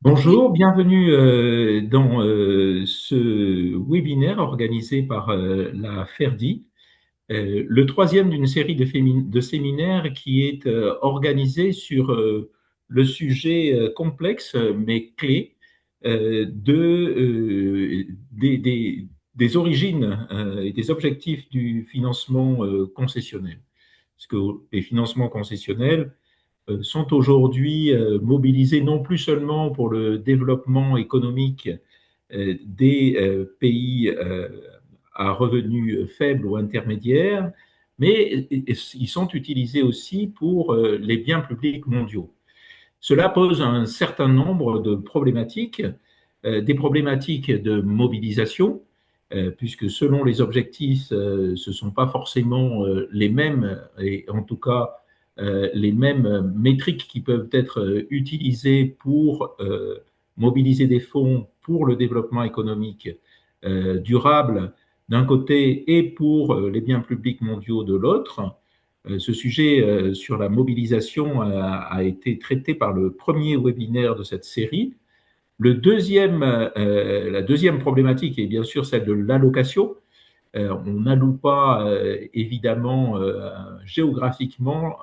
Oui, Bonjour, bienvenue dans ce webinaire organisé par la FERDI, le troisième d'une série de séminaires qui est organisé sur le sujet complexe mais clé des origines et des objectifs du financement concessionnel. Parce que les financements concessionnels sont aujourd'hui mobilisés non plus seulement pour le développement économique des pays à revenus faibles ou intermédiaires, mais ils sont utilisés aussi pour les biens publics mondiaux. Cela pose un certain nombre de problématiques, des problématiques de mobilisation, puisque selon les objectifs, ce ne sont pas forcément les mêmes, et en tout cas les mêmes métriques qui peuvent être utilisées pour mobiliser des fonds pour le développement économique durable d'un côté et pour les biens publics mondiaux de l'autre. Ce sujet sur la mobilisation a été traité par le premier webinaire de cette série. La deuxième problématique est bien sûr celle de l'allocation. On n'alloue pas évidemment géographiquement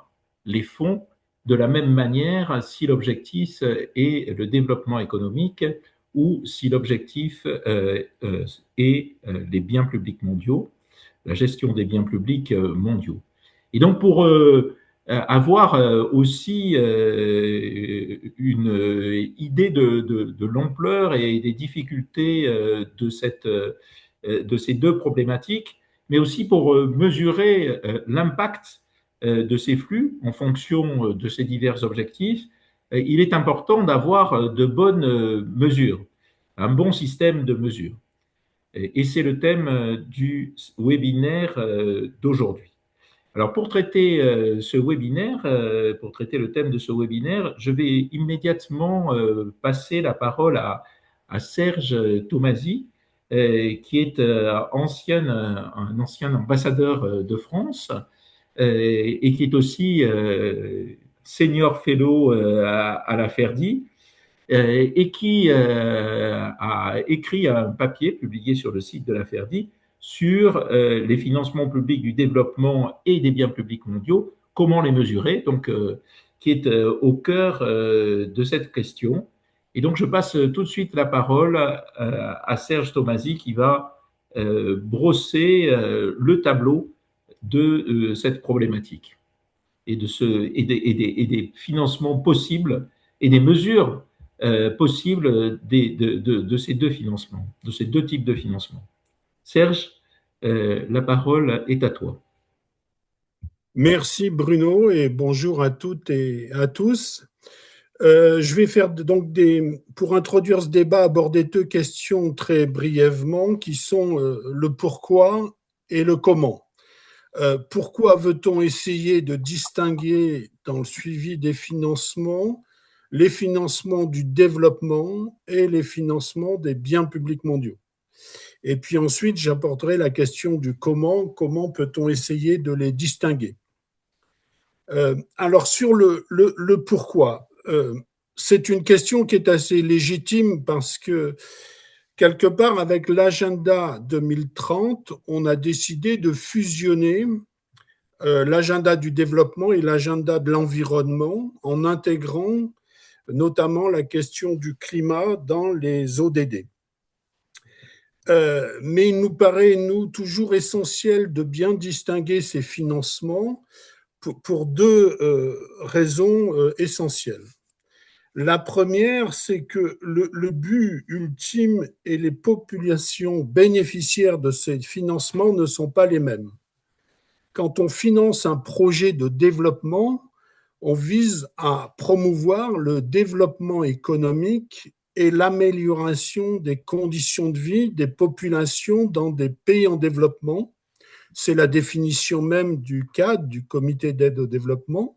les fonds de la même manière si l'objectif est le développement économique ou si l'objectif est les biens publics mondiaux, la gestion des biens publics mondiaux. Et donc pour avoir aussi une idée de l'ampleur et des difficultés de ces deux problématiques, mais aussi pour mesurer l'impact de ces flux en fonction de ces divers objectifs, il est important d'avoir de bonnes mesures, un bon système de mesures. Et c'est le thème du webinaire d'aujourd'hui. Alors pour traiter pour traiter le thème de ce webinaire, je vais immédiatement passer la parole à Serge Tomasi, qui est un ancien ambassadeur de France et qui est aussi senior fellow à la FERDI et qui a écrit un papier publié sur le site de la FERDI sur les financements publics du développement et des biens publics mondiaux, comment les mesurer, donc qui est au cœur de cette question. Et donc je passe tout de suite la parole à Serge Tomasi qui va brosser le tableau de cette problématique et des financements possibles et des mesures possibles de ces deux financements, de ces deux types de financements. Serge, la parole est à toi. Merci Bruno et bonjour à toutes et à tous. Je vais faire donc pour introduire ce débat, aborder deux questions très brièvement qui sont le pourquoi et le comment. Pourquoi veut-on essayer de distinguer dans le suivi des financements les financements du développement et les financements des biens publics mondiaux? Et puis ensuite, j'apporterai la question du comment peut-on essayer de les distinguer? Alors sur le pourquoi, c'est une question qui est assez légitime parce que quelque part avec l'agenda 2030, on a décidé de fusionner l'agenda du développement et l'agenda de l'environnement en intégrant notamment la question du climat dans les ODD. Mais il nous paraît, nous, toujours essentiel de bien distinguer ces financements pour deux raisons essentielles. La première, c'est que le but ultime et les populations bénéficiaires de ces financements ne sont pas les mêmes. Quand on finance un projet de développement, on vise à promouvoir le développement économique et l'amélioration des conditions de vie des populations dans des pays en développement. C'est la définition même du CAD, du Comité d'aide au développement,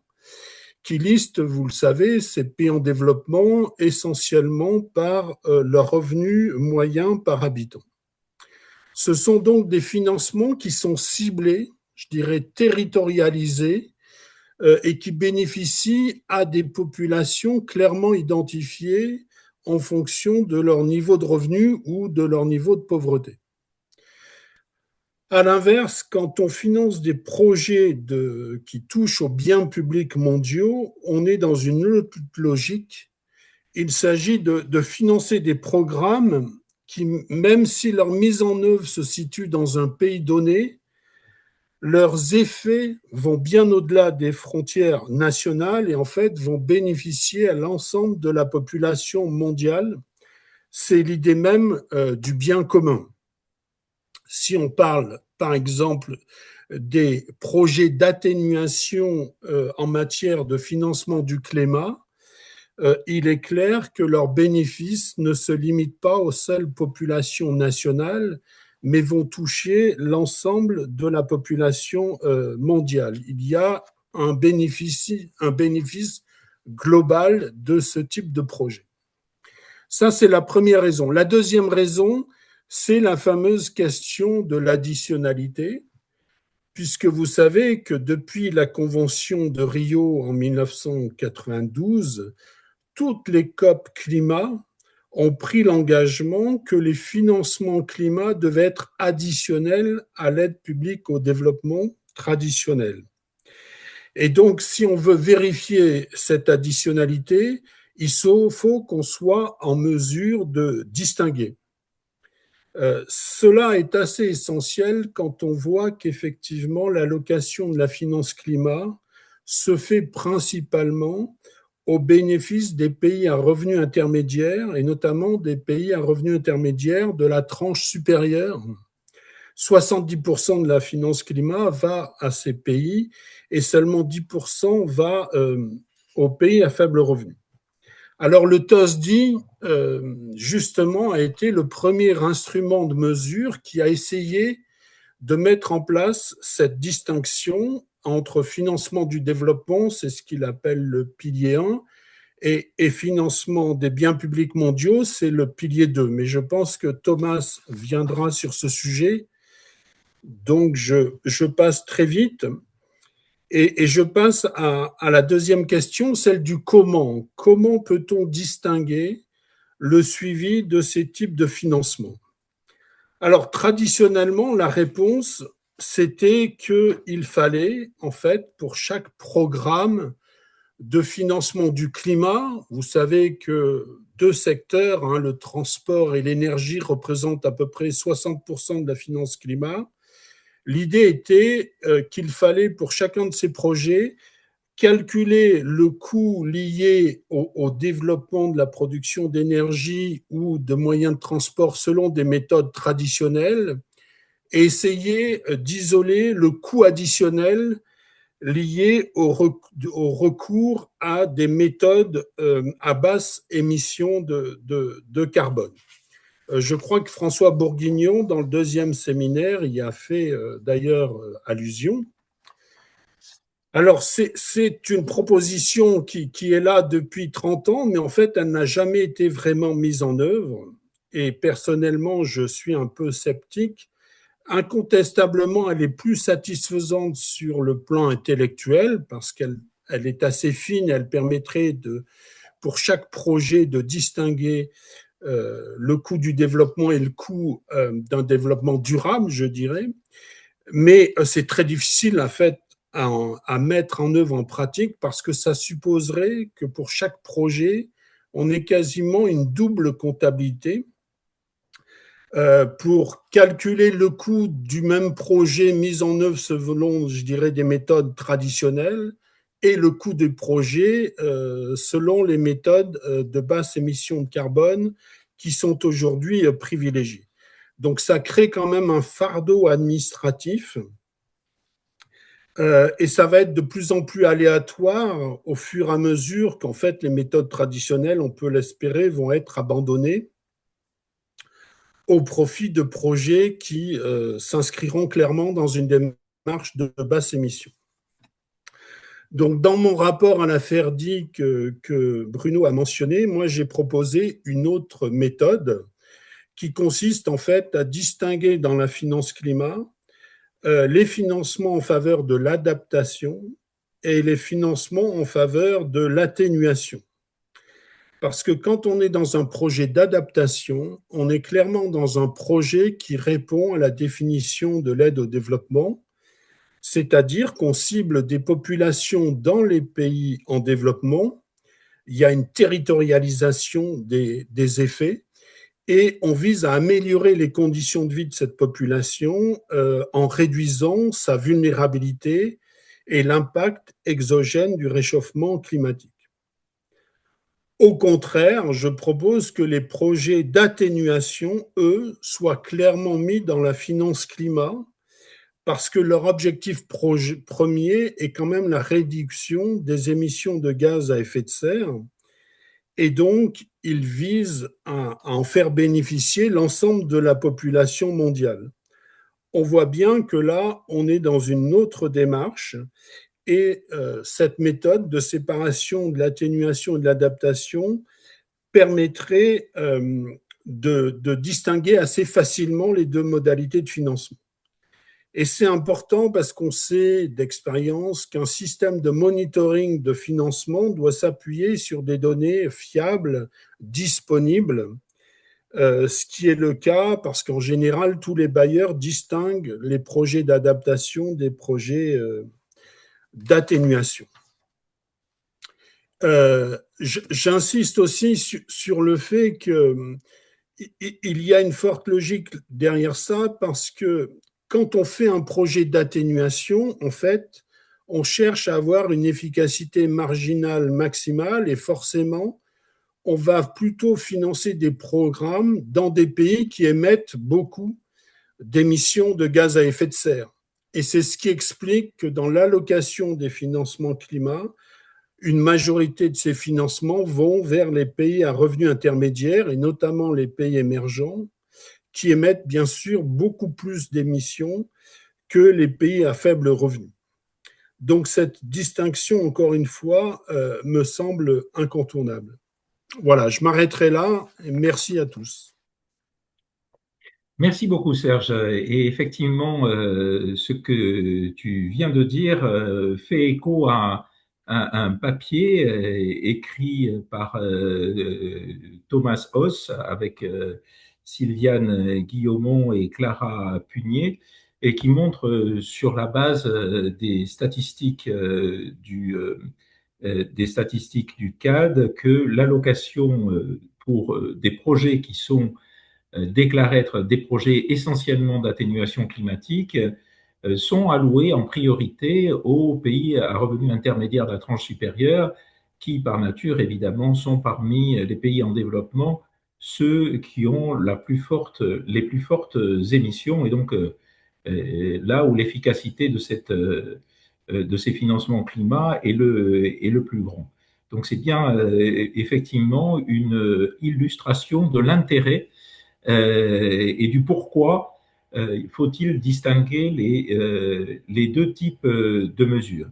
qui liste, vous le savez, ces pays en développement essentiellement par leur revenu moyen par habitant. Ce sont donc des financements qui sont ciblés, je dirais territorialisés, et qui bénéficient à des populations clairement identifiées en fonction de leur niveau de revenu ou de leur niveau de pauvreté. À l'inverse, quand on finance des projets qui touchent aux biens publics mondiaux, on est dans une autre logique. Il s'agit de financer des programmes qui, même si leur mise en œuvre se situe dans un pays donné, leurs effets vont bien au-delà des frontières nationales et en fait vont bénéficier à l'ensemble de la population mondiale. C'est l'idée même du bien commun. Si on parle, par exemple, des projets d'atténuation en matière de financement du climat, il est clair que leurs bénéfices ne se limitent pas aux seules populations nationales, mais vont toucher l'ensemble de la population mondiale. Il y a un bénéfice global de ce type de projet. Ça, c'est la première raison. La deuxième raison, c'est la fameuse question de l'additionnalité, puisque vous savez que depuis la Convention de Rio en 1992, toutes les COP climat ont pris l'engagement que les financements climat devaient être additionnels à l'aide publique au développement traditionnelle. Et donc, si on veut vérifier cette additionnalité, il faut qu'on soit en mesure de distinguer. Cela est assez essentiel quand on voit qu'effectivement l'allocation de la finance climat se fait principalement au bénéfice des pays à revenus intermédiaires et notamment des pays à revenus intermédiaires de la tranche supérieure. 70% de la finance climat va à ces pays et seulement 10% va aux pays à faible revenu. Alors le TOSDI, justement, a été le premier instrument de mesure qui a essayé de mettre en place cette distinction entre financement du développement, c'est ce qu'il appelle le pilier 1, et financement des biens publics mondiaux, c'est le pilier 2. Mais je pense que Thomas viendra sur ce sujet, donc je passe très vite. Et je passe à la deuxième question, celle du comment. Comment peut-on distinguer le suivi de ces types de financement? Alors, traditionnellement, la réponse, c'était qu'il fallait, en fait, pour chaque programme de financement du climat, vous savez que deux secteurs, hein, le transport et l'énergie, représentent à peu près 60% de la finance climat. L'idée était qu'il fallait, pour chacun de ces projets, calculer le coût lié au développement de la production d'énergie ou de moyens de transport selon des méthodes traditionnelles et essayer d'isoler le coût additionnel lié au recours à des méthodes à basse émission de carbone. Je crois que François Bourguignon, dans le deuxième séminaire, y a fait d'ailleurs allusion. Alors, c'est une proposition qui est là depuis 30 ans, mais en fait, elle n'a jamais été vraiment mise en œuvre. Et personnellement, je suis un peu sceptique. Incontestablement, elle est plus satisfaisante sur le plan intellectuel parce qu'elle est assez fine, elle permettrait pour chaque projet de distinguer le coût du développement et le coût d'un développement durable, je dirais. Mais c'est très difficile, en fait, à mettre en œuvre en pratique parce que ça supposerait que pour chaque projet, on ait quasiment une double comptabilité pour calculer le coût du même projet mis en œuvre selon, je dirais, des méthodes traditionnelles et le coût du projet selon les méthodes de basse émission de carbone qui sont aujourd'hui privilégiées. Donc ça crée quand même un fardeau administratif et ça va être de plus en plus aléatoire au fur et à mesure qu'en fait les méthodes traditionnelles, on peut l'espérer, vont être abandonnées au profit de projets qui s'inscriront clairement dans une démarche de basse émission. Donc, dans mon rapport à l'affaire DI que Bruno a mentionné, moi, j'ai proposé une autre méthode qui consiste en fait à distinguer dans la finance climat les financements en faveur de l'adaptation et les financements en faveur de l'atténuation. Parce que quand on est dans un projet d'adaptation, on est clairement dans un projet qui répond à la définition de l'aide au développement, c'est-à-dire qu'on cible des populations dans les pays en développement, il y a une territorialisation des effets, et on vise à améliorer les conditions de vie de cette population en réduisant sa vulnérabilité et l'impact exogène du réchauffement climatique. Au contraire, je propose que les projets d'atténuation, eux, soient clairement mis dans la finance climat parce que leur objectif premier est quand même la réduction des émissions de gaz à effet de serre et donc ils visent à en faire bénéficier l'ensemble de la population mondiale. On voit bien que là, on est dans une autre démarche et cette méthode de séparation de l'atténuation et de l'adaptation permettrait de distinguer assez facilement les deux modalités de financement. Et c'est important parce qu'on sait d'expérience qu'un système de monitoring de financement doit s'appuyer sur des données fiables, disponibles, ce qui est le cas parce qu'en général, tous les bailleurs distinguent les projets d'adaptation des projets d'atténuation. J'insiste aussi sur le fait qu'il y a une forte logique derrière ça parce que quand on fait un projet d'atténuation, en fait, on cherche à avoir une efficacité marginale maximale et forcément, on va plutôt financer des programmes dans des pays qui émettent beaucoup d'émissions de gaz à effet de serre. Et c'est ce qui explique que dans l'allocation des financements climat, une majorité de ces financements vont vers les pays à revenus intermédiaires et notamment les pays émergents qui émettent bien sûr beaucoup plus d'émissions que les pays à faible revenu. Donc cette distinction, encore une fois, me semble incontournable. Voilà, je m'arrêterai là et merci à tous. Merci beaucoup, Serge. Et effectivement, ce que tu viens de dire fait écho à un papier écrit par Thomas Hoss avec Sylviane Guillaumont et Clara Pugnier, et qui montre sur la base des statistiques du CAD que l'allocation pour des projets qui sont déclarent être des projets essentiellement d'atténuation climatique sont alloués en priorité aux pays à revenus intermédiaires de la tranche supérieure, qui par nature évidemment sont parmi les pays en développement ceux qui ont les plus fortes émissions et donc là où l'efficacité de ces financements climat est le plus grand. Donc c'est bien effectivement une illustration de l'intérêt et du pourquoi faut-il distinguer les deux types de mesures.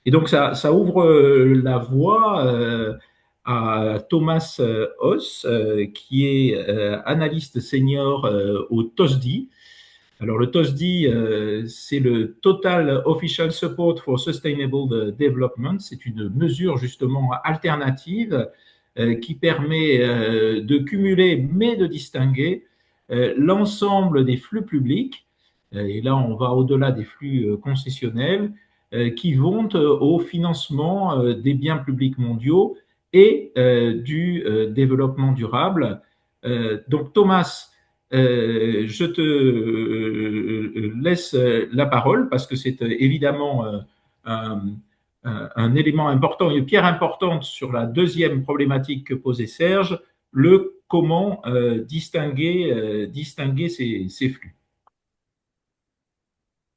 Et donc ça ouvre la voie à Thomas Hoss, qui est analyste senior au TOSDI. Alors le TOSDI, c'est le Total Official Support for Sustainable Development. C'est une mesure justement alternative qui permet de cumuler mais de distinguer l'ensemble des flux publics, et là on va au-delà des flux concessionnels, qui vont au financement des biens publics mondiaux et du développement durable. Donc Thomas, je te laisse la parole parce que c'est évidemment un, un élément important, une pierre importante sur la deuxième problématique que posait Serge, le comment distinguer ces flux.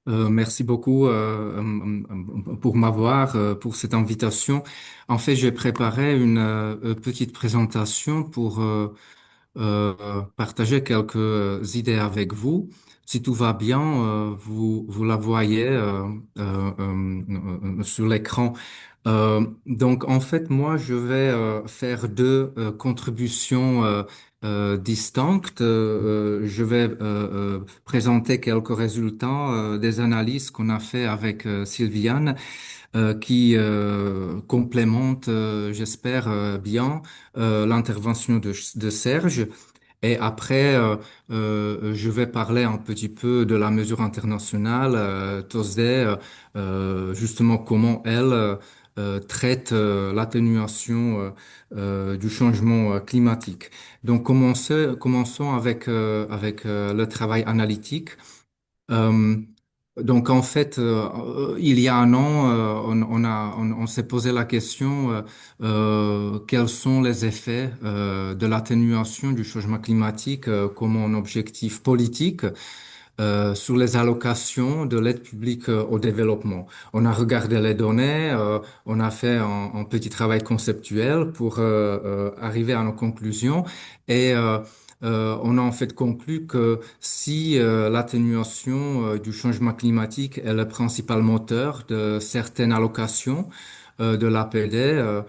Merci beaucoup pour m'avoir, pour cette invitation. En fait, j'ai préparé une petite présentation pour partager quelques idées avec vous. Si tout va bien, vous la voyez sur l'écran. Donc, en fait, moi, je vais faire deux contributions distinctes. Je vais présenter quelques résultats des analyses qu'on a fait avec Sylviane qui complémente, j'espère, bien l'intervention de Serge. Et après, je vais parler un petit peu de la mesure internationale, TOSDE, justement comment elle traite l'atténuation du changement climatique. Donc, commençons avec le travail analytique. Euh, donc en fait, il y a un an, on s'est posé la question quels sont les effets de l'atténuation du changement climatique comme un objectif politique sur les allocations de l'aide publique au développement. On a regardé les données, on a fait un petit travail conceptuel pour arriver à nos conclusions et on a en fait conclu que si l'atténuation du changement climatique est le principal moteur de certaines allocations de l'APD,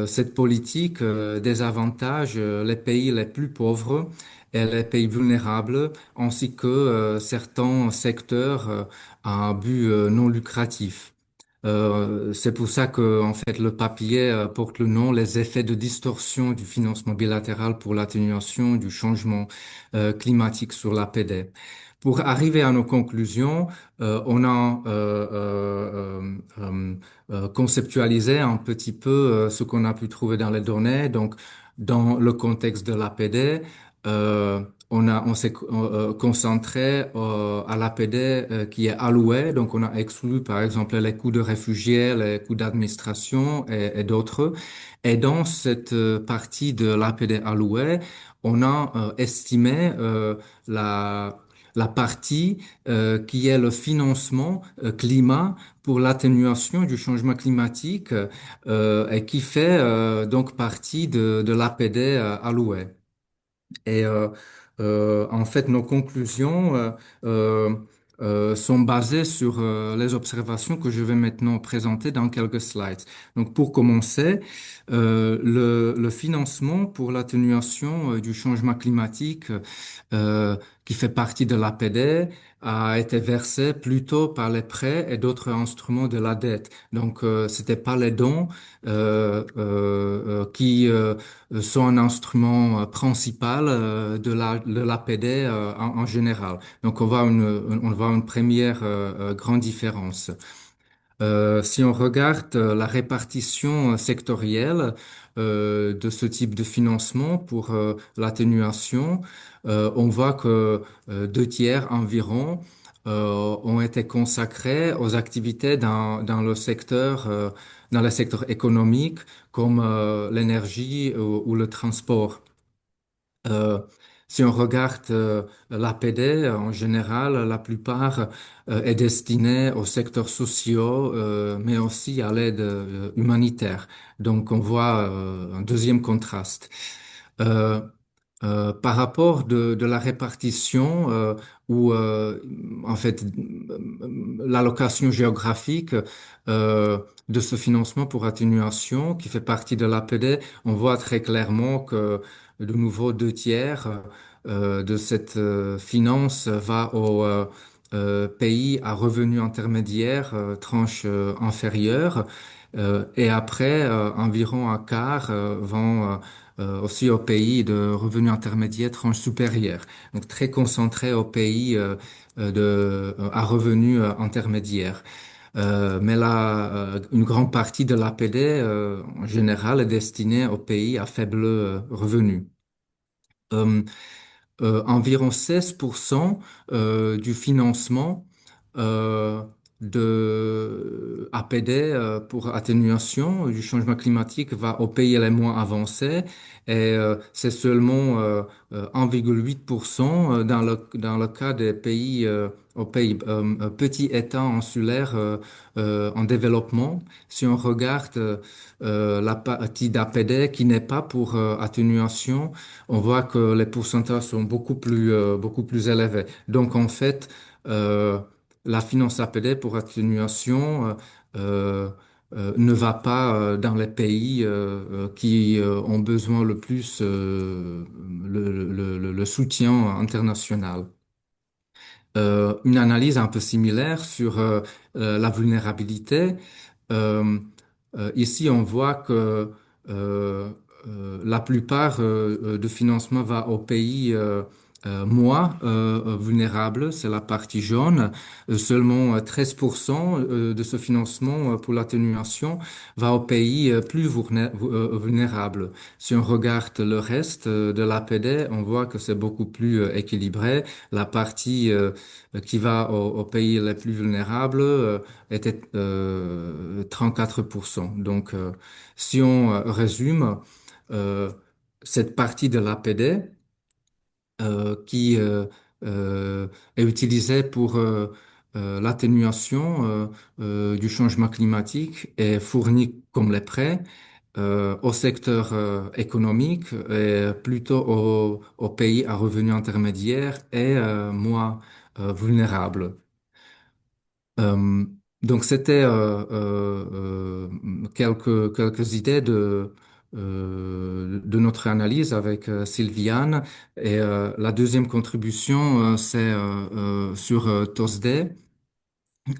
cette politique désavantage les pays les plus pauvres et les pays vulnérables, ainsi que certains secteurs à un but non lucratif. C'est pour ça que, en fait, le papier porte le nom Les effets de distorsion du financement bilatéral pour l'atténuation du changement climatique sur l'APD. Pour arriver à nos conclusions, on a conceptualisé un petit peu ce qu'on a pu trouver dans les données. Donc, dans le contexte de l'APD, euh, on s'est concentré à l'APD qui est alloué. Donc, on a exclu, par exemple, les coûts de réfugiés, les coûts d'administration et d'autres. Et dans cette partie de l'APD allouée, on a estimé la partie qui est le financement climat pour l'atténuation du changement climatique et qui fait donc partie de l'APD allouée. Et en fait, nos conclusions euh, sont basées sur les observations que je vais maintenant présenter dans quelques slides. Donc, pour commencer, le financement pour l'atténuation du changement climatique euh, qui fait partie de l'APD a été versé plutôt par les prêts et d'autres instruments de la dette. Donc, c'était pas les dons qui sont un instrument principal de l'APD en général. Donc, on voit une première grande différence. Si on regarde la répartition sectorielle de ce type de financement pour l'atténuation, on voit que 2 tiers environ ont été consacrés aux activités dans le secteur, dans les secteurs économiques comme l'énergie ou le transport. Euh, Si on regarde l'APD, en général, la plupart est destinée aux secteurs sociaux, mais aussi à l'aide humanitaire. Donc, on voit un deuxième contraste. Euh, Par rapport de la répartition ou en fait l'allocation géographique de ce financement pour atténuation qui fait partie de l'APD, on voit très clairement que de nouveau 2 tiers de cette finance va aux pays à revenus intermédiaires, tranche inférieure, et après environ un quart vont aussi aux pays de revenus intermédiaires tranche supérieure. Donc très concentré aux pays à revenus intermédiaires. Mais là, une grande partie de l'APD en général est destinée aux pays à faible revenu. Euh, Environ 16% du financement euh, de APD pour atténuation du changement climatique va aux pays les moins avancés et c'est seulement 1,8% dans le cas des pays, aux pays petits États insulaires en développement. Si on regarde la partie d'APD qui n'est pas pour atténuation, on voit que les pourcentages sont beaucoup plus élevés. Donc, en fait, la finance APD pour atténuation euh, ne va pas dans les pays qui ont besoin le plus le soutien international. Une analyse un peu similaire sur la vulnérabilité. Euh, Ici, on voit que la plupart de financement va aux pays moins vulnérables, c'est la partie jaune. Seulement 13% de ce financement pour l'atténuation va aux pays plus vulnérables. Si on regarde le reste de l'APD, on voit que c'est beaucoup plus équilibré. La partie qui va aux pays les plus vulnérables était 34%. Donc, si on résume, euh, cette partie de l'APD qui est utilisée pour l'atténuation du changement climatique est fournie comme les prêts au secteur économique et plutôt aux pays à revenus intermédiaires et moins vulnérables. Euh, donc c'était quelques idées de notre analyse avec Sylviane. Et la deuxième contribution, c'est sur TOSDE.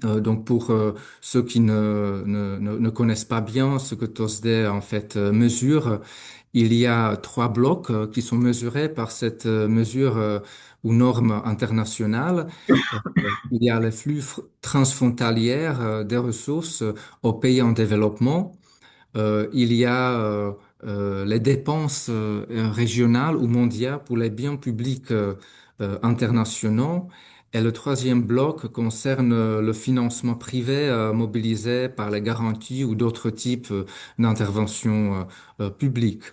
Donc pour ceux qui ne connaissent pas bien ce que TOSDE en fait mesure, il y a trois blocs qui sont mesurés par cette mesure ou norme internationale. Il y a les flux transfrontalières des ressources aux pays en développement. Il y a les dépenses régionales ou mondiales pour les biens publics internationaux. Et le troisième bloc concerne le financement privé mobilisé par les garanties ou d'autres types d'interventions publiques.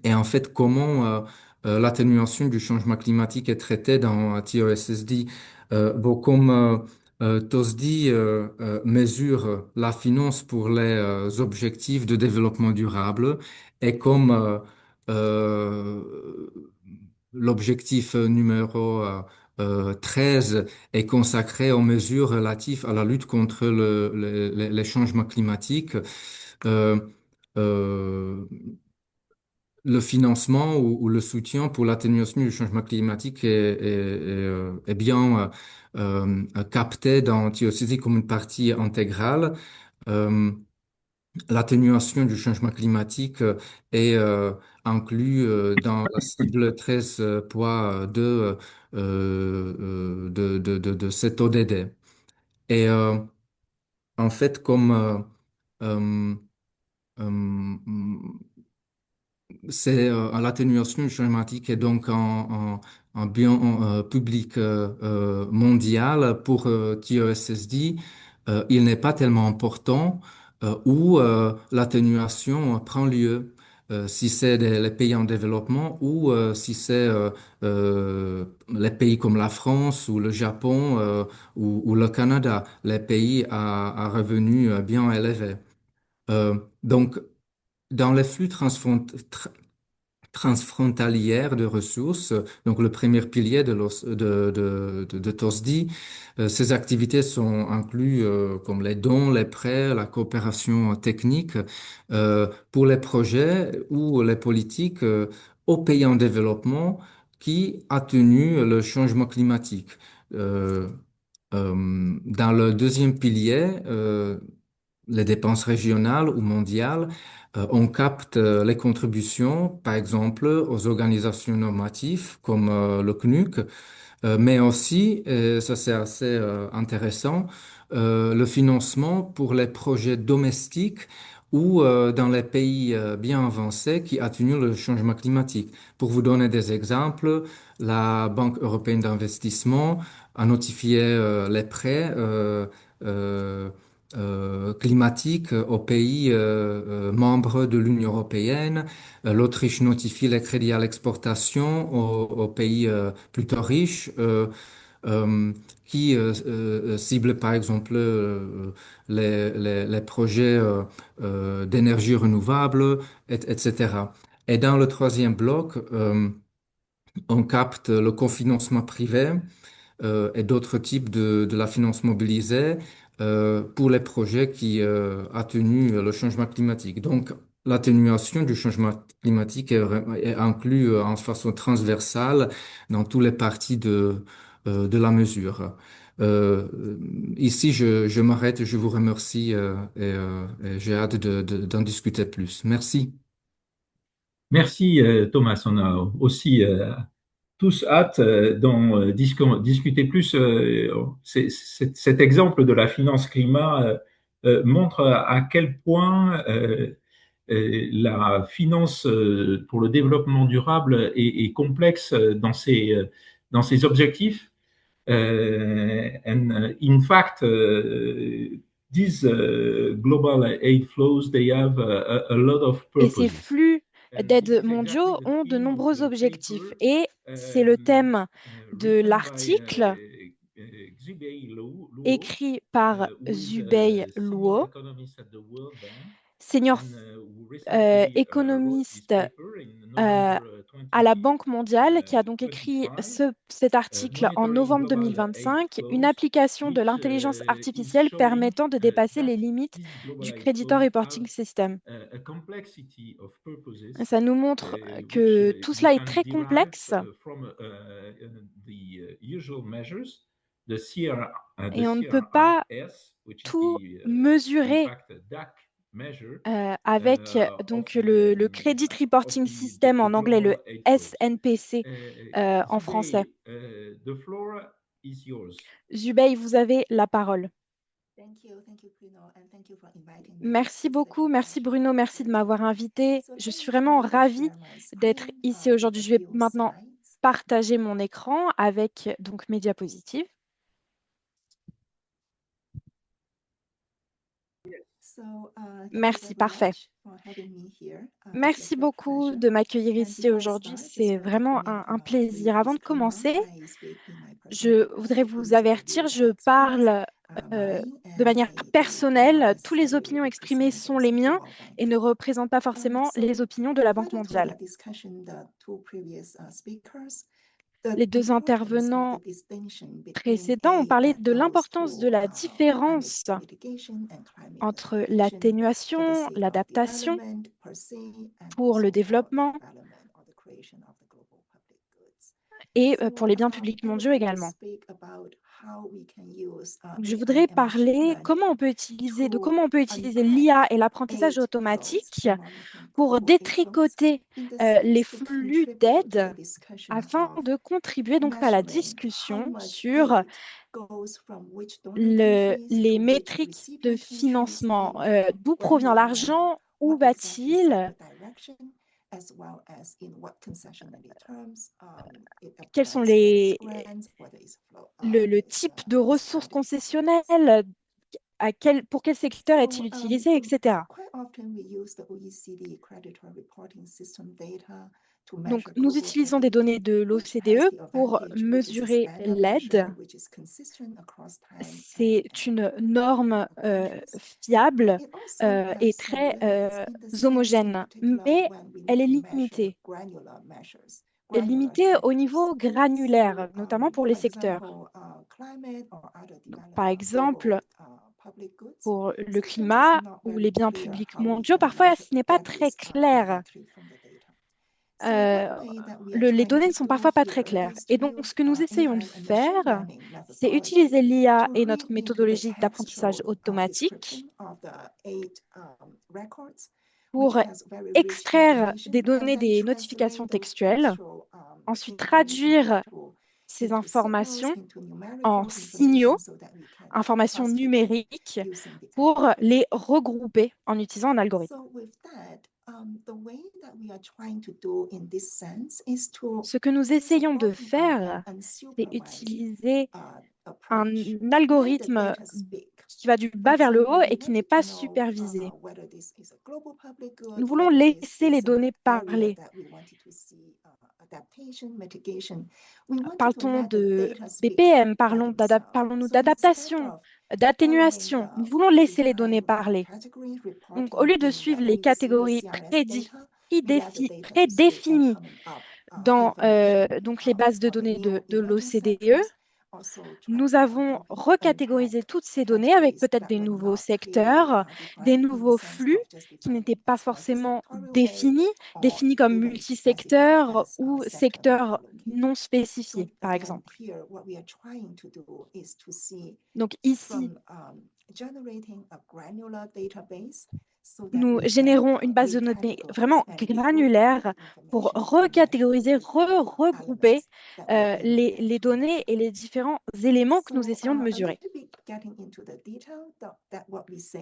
Et en fait, comment l'atténuation du changement climatique est traitée dans TOSSD? Bon, comme TOSDI mesure la finance pour les objectifs de développement durable et comme euh, l'objectif numéro 13 est consacré aux mesures relatives à la lutte contre les changements climatiques, euh, euh, le financement ou le soutien pour l'atténuation du changement climatique est bien capté dans TOCD comme une partie intégrale. Euh, L'atténuation du changement climatique est inclus dans la cible 13.2 de cet ODD. Et en fait, comme euh, euh, c'est l'atténuation du changement climatique et donc en bien public mondial pour TESSD, il n'est pas tellement important où l'atténuation prend lieu. Si c'est les pays en développement ou si c'est les pays comme la France ou le Japon ou le Canada, les pays à revenus bien élevés. Donc, dans les flux transfrontalière de ressources, donc le premier pilier de TOSDI. Ces activités sont incluses comme les dons, les prêts, la coopération technique pour les projets ou les politiques aux pays en développement qui atténuent le changement climatique. Euh, Dans le deuxième pilier, les dépenses régionales ou mondiales, on capte les contributions, par exemple, aux organisations normatives comme le CNUC, mais aussi, ça c'est assez intéressant, le financement pour les projets domestiques ou dans les pays bien avancés qui atténuent le changement climatique. Pour vous donner des exemples, la Banque européenne d'investissement a notifié les prêts euh, climatiques aux pays membres de l'Union européenne. L'Autriche notifie les crédits à l'exportation aux pays plutôt riches. Qui ciblent par exemple les projets d'énergie renouvelable, etc. Et dans le troisième bloc, on capte le cofinancement privé et d'autres types de la finance mobilisée pour les projets qui atténuent le changement climatique. Donc, l'atténuation du changement climatique est inclus en façon transversale dans toutes les parties de la mesure. Ici, je m'arrête, je vous remercie et j'ai hâte d'en discuter plus. Merci. Merci Thomas, on a aussi tous hâte d'en discuter plus. Cet exemple de la finance climat montre à quel point la finance pour le développement durable est complexe dans ses objectifs. And in fact, these global aid flows, they have a lot of Et ces purposes. flux And this d'aide is exactly mondiaux the ont de theme of nombreux the objectifs. paper Et c'est le thème de written by l'article Xubei Luo, écrit par who is Zubei a senior Luo, economist at the World Bank, senior and who recently wrote this économiste paper in euh, November à la Banque mondiale, qui a donc écrit 2025, cet article en Monitoring novembre Global Aid 2025, une Flows, application de which l'intelligence is artificielle showing permettant de dépasser that les limites these global du aid Creditor flows have Reporting System. a complexity of purposes Ça nous montre which que tout you cela est can très derive complexe from the usual measures, the et on ne peut pas CRRS, which is tout the in mesurer fact DAC measure avec donc le Credit of Reporting System the en anglais, le global aid flows. SNPC en français. Zubei, the floor is yours. Zubei, vous avez la parole. Merci beaucoup, merci Bruno, merci de m'avoir invité. Je suis vraiment ravie d'être ici aujourd'hui. Je vais maintenant partager mon écran avec donc mes diapositives. Merci, parfait. Merci beaucoup de m'accueillir ici aujourd'hui. C'est vraiment un plaisir. Avant de commencer, je voudrais vous avertir, je parle de manière personnelle. Toutes les opinions exprimées sont les miens et ne représentent pas forcément les opinions de la Banque mondiale. Les deux intervenants précédents ont parlé de l'importance de la différence entre l'atténuation, l'adaptation pour le développement et pour les biens publics mondiaux également. Je voudrais parler de comment on peut utiliser l'IA et l'apprentissage automatique pour détricoter les flux d'aide afin de contribuer donc à la discussion sur les métriques de financement. D'où provient l'argent? Où va-t-il? Quels sont le type de ressources concessionnelles? Pour quel secteur est-il utilisé, etc. Donc, nous utilisons des données de l'OCDE pour mesurer l'aide. C'est une norme fiable et très homogène, mais elle est limitée. Elle est limitée au niveau granulaire, notamment pour les secteurs. Donc, par exemple, pour le climat ou les biens publics mondiaux, parfois ce n'est pas très clair. Les données ne sont parfois pas très claires. Et donc, ce que nous essayons de faire, c'est utiliser l'IA et notre méthodologie d'apprentissage automatique pour extraire des données des notifications textuelles, ensuite traduire ces informations en signaux, informations numériques, pour les regrouper en utilisant un algorithme. Ce que nous essayons de faire, c'est utiliser un algorithme qui va du bas vers le haut et qui n'est pas supervisé. Nous voulons laisser les données parler. Parle-t-on de BPM, parlons-nous d'adaptation, d'atténuation. Nous voulons laisser les données parler. Donc, au lieu de suivre les catégories prédéfinies dans donc les bases de données de l'OCDE, Nous avons recatégorisé toutes ces données avec peut-être des nouveaux secteurs, des nouveaux flux qui n'étaient pas forcément définis comme multisecteurs ou secteurs non spécifiés, par exemple. Donc ici, nous générons une base de données vraiment granulaire pour recatégoriser, regrouper les données et les différents éléments que nous essayons de mesurer.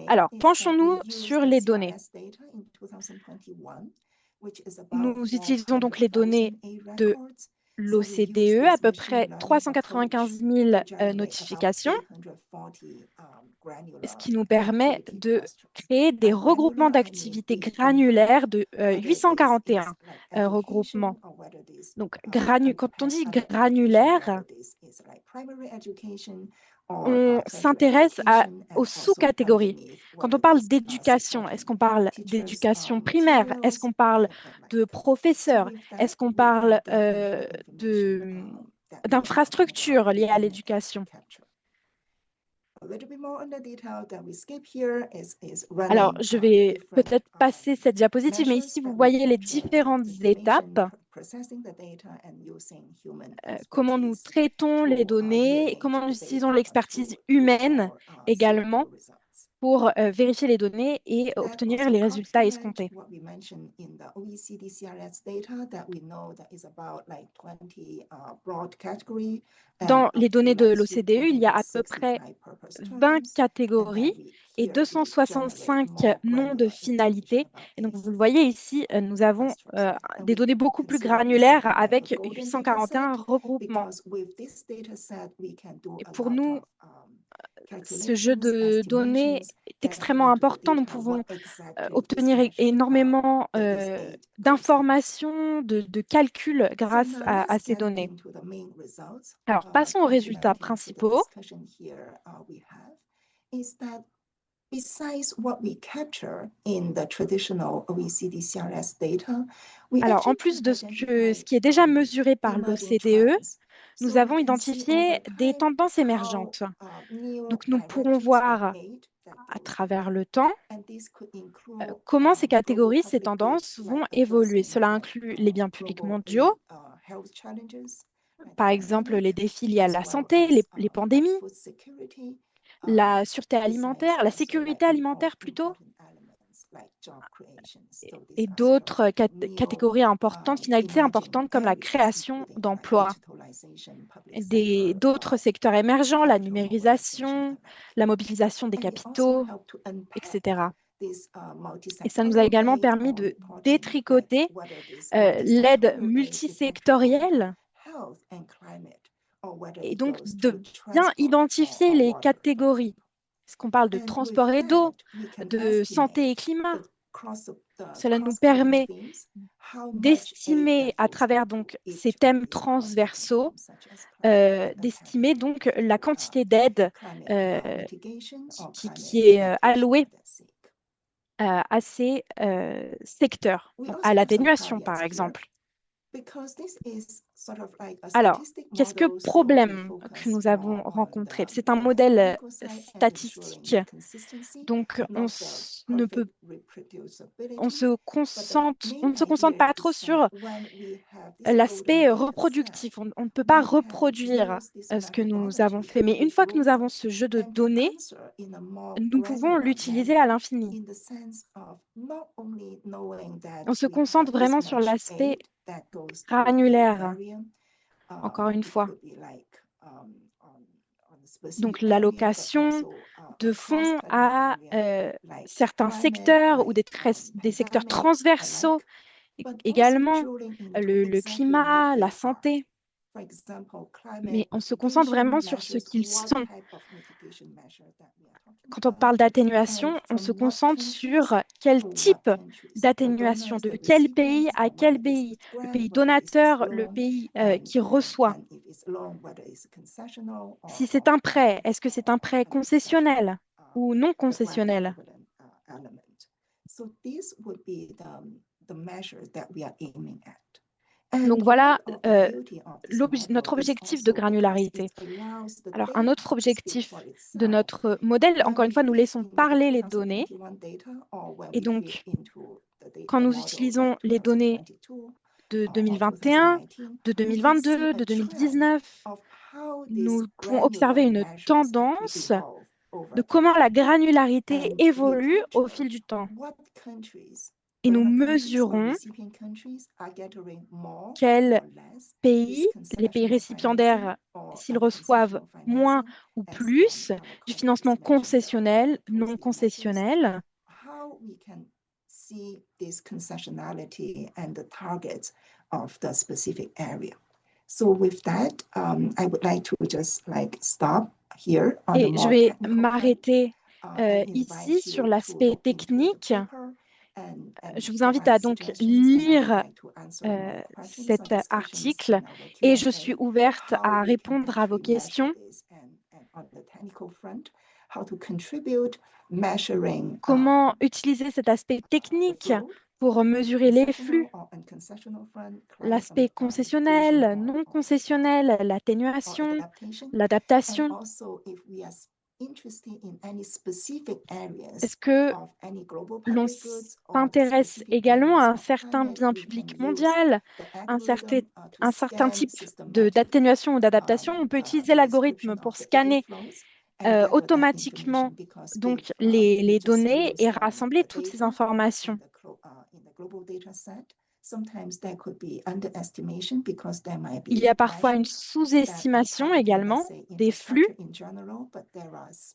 Alors, penchons-nous sur les données. Nous utilisons donc les données de l'OCDE, à peu près 395 000 notifications, ce qui nous permet de créer des regroupements d'activités granulaires de 841 regroupements. Donc, quand on dit granulaire, on s'intéresse aux sous-catégories. Quand on parle d'éducation, est-ce qu'on parle d'éducation primaire? Est-ce qu'on parle de professeurs? Est-ce qu'on parle d'infrastructures liées à l'éducation? Alors, je vais peut-être passer cette diapositive, mais ici, vous voyez les différentes étapes, comment nous traitons les données et comment nous utilisons l'expertise humaine également pour vérifier les données et obtenir les résultats escomptés. Dans les données de l'OCDE, il y a à peu près 20 catégories et 265 noms de finalités. Et donc, vous le voyez ici, nous avons des données beaucoup plus granulaires avec 841 regroupements. Et pour nous, ce jeu de données est extrêmement important. Nous pouvons obtenir énormément d'informations, de calculs grâce à ces données. Alors, passons aux résultats principaux. Alors, en plus de ce qui est déjà mesuré par l'OCDE, nous avons identifié des tendances émergentes. Donc, nous pourrons voir à travers le temps comment ces catégories, ces tendances vont évoluer. Cela inclut les biens publics mondiaux, par exemple les défis liés à la santé, les pandémies, la sûreté alimentaire, la sécurité alimentaire plutôt, et d'autres catégories importantes, finalités importantes comme la création d'emplois. D'autres secteurs émergents, la numérisation, la mobilisation des capitaux, etc. Et ça nous a également permis de détricoter l'aide multisectorielle et donc de bien identifier les catégories. Est-ce qu'on parle de transport et d'eau, de santé et climat? Cela nous permet d'estimer à travers donc ces thèmes transversaux, d'estimer donc la quantité d'aide qui est allouée à ces secteurs, à l'atténuation par exemple. Alors, qu'est-ce que problème que nous avons rencontré? C'est un modèle statistique, donc on ne se concentre pas trop sur l'aspect reproductif. On ne peut pas reproduire ce que nous avons fait. Mais une fois que nous avons ce jeu de données, nous pouvons l'utiliser à l'infini. On se concentre vraiment sur l'aspect granulaire, encore une fois. Donc, l'allocation de fonds à certains secteurs ou des secteurs transversaux également, le climat, la santé. Mais on se concentre vraiment sur ce qu'ils sont. Quand on parle d'atténuation, on se concentre sur quel type d'atténuation, de quel pays à quel pays, le pays donateur, le pays qui reçoit. Si c'est un prêt, est-ce que c'est un prêt concessionnel ou non concessionnel? Donc voilà notre objectif de granularité. Alors un autre objectif de notre modèle, encore une fois, nous laissons parler les données. Et donc, quand nous utilisons les données de 2021, de 2022, de 2019, nous pouvons observer une tendance de comment la granularité évolue au fil du temps. Et nous mesurons quels pays, les pays récipiendaires, s'ils reçoivent moins ou plus du financement concessionnel, non concessionnel. Et je vais m'arrêter ici sur l'aspect technique. Je vous invite à donc lire cet article et je suis ouverte à répondre à vos questions. Comment utiliser cet aspect technique pour mesurer les flux, l'aspect concessionnel, non concessionnel, l'atténuation, l'adaptation. Est-ce que l'on s'intéresse également à un certain bien public mondial, un certain type d'atténuation ou d'adaptation? On peut utiliser l'algorithme pour scanner automatiquement donc les données et rassembler toutes ces informations. Il y a parfois une sous-estimation également des flux,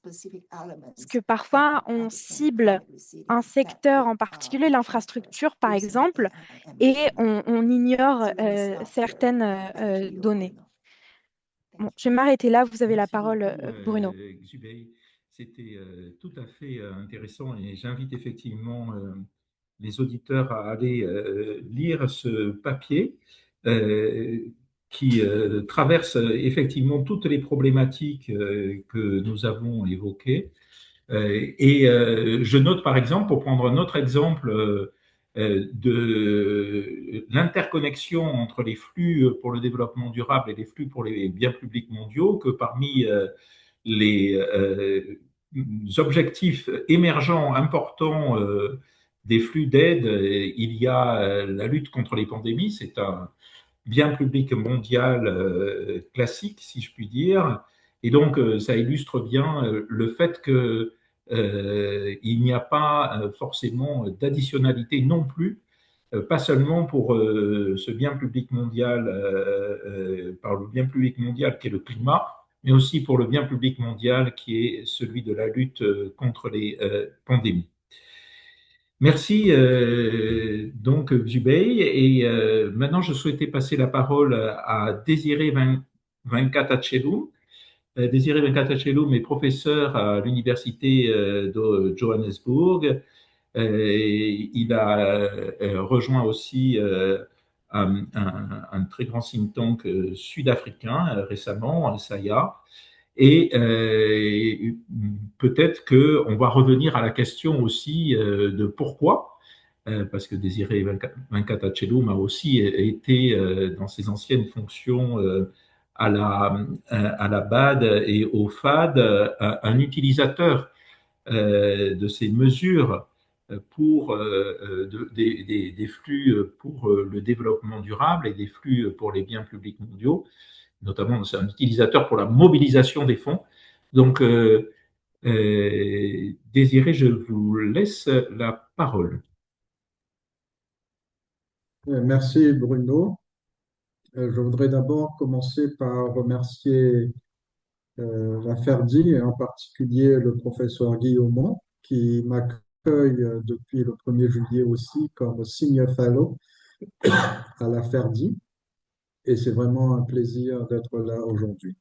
parce que parfois on cible un secteur en particulier, l'infrastructure par exemple, et on ignore certaines données. Bon, je vais m'arrêter là, vous avez la parole, Bruno. Xubei, c'était tout à fait intéressant et j'invite effectivement les auditeurs à aller lire ce papier qui traverse effectivement toutes les problématiques que nous avons évoquées. Je note par exemple, pour prendre un autre exemple, de l'interconnexion entre les flux pour le développement durable et les flux pour les biens publics mondiaux, que parmi les objectifs émergents importants des flux d'aide, il y a la lutte contre les pandémies. C'est un bien public mondial classique, si je puis dire. Et donc, ça illustre bien le fait que il n'y a pas forcément d'additionnalité non plus, pas seulement pour ce bien public mondial, par le bien public mondial qui est le climat, mais aussi pour le bien public mondial qui est celui de la lutte contre les pandémies. Merci donc Xubei. Et maintenant, je souhaitais passer la parole à Désiré Venkatachelum. Désiré Venkatachelum est professeur à l'Université de Johannesburg. Il a rejoint aussi un très grand think tank sud-africain récemment, SAIA. Et peut-être qu'on va revenir à la question aussi de pourquoi, parce que Désiré Venkatachelum a aussi été dans ses anciennes fonctions à la BAD et au FAD un utilisateur de ces mesures pour des flux pour le développement durable et des flux pour les biens publics mondiaux. Notamment, c'est un utilisateur pour la mobilisation des fonds. Donc, Désiré, je vous laisse la parole. Merci Bruno. Je voudrais d'abord commencer par remercier la FERDI et en particulier le professeur Guillaumont qui m'accueille depuis le 1er juillet aussi comme Senior Fellow à la FERDI. Et c'est vraiment un plaisir d'être là aujourd'hui.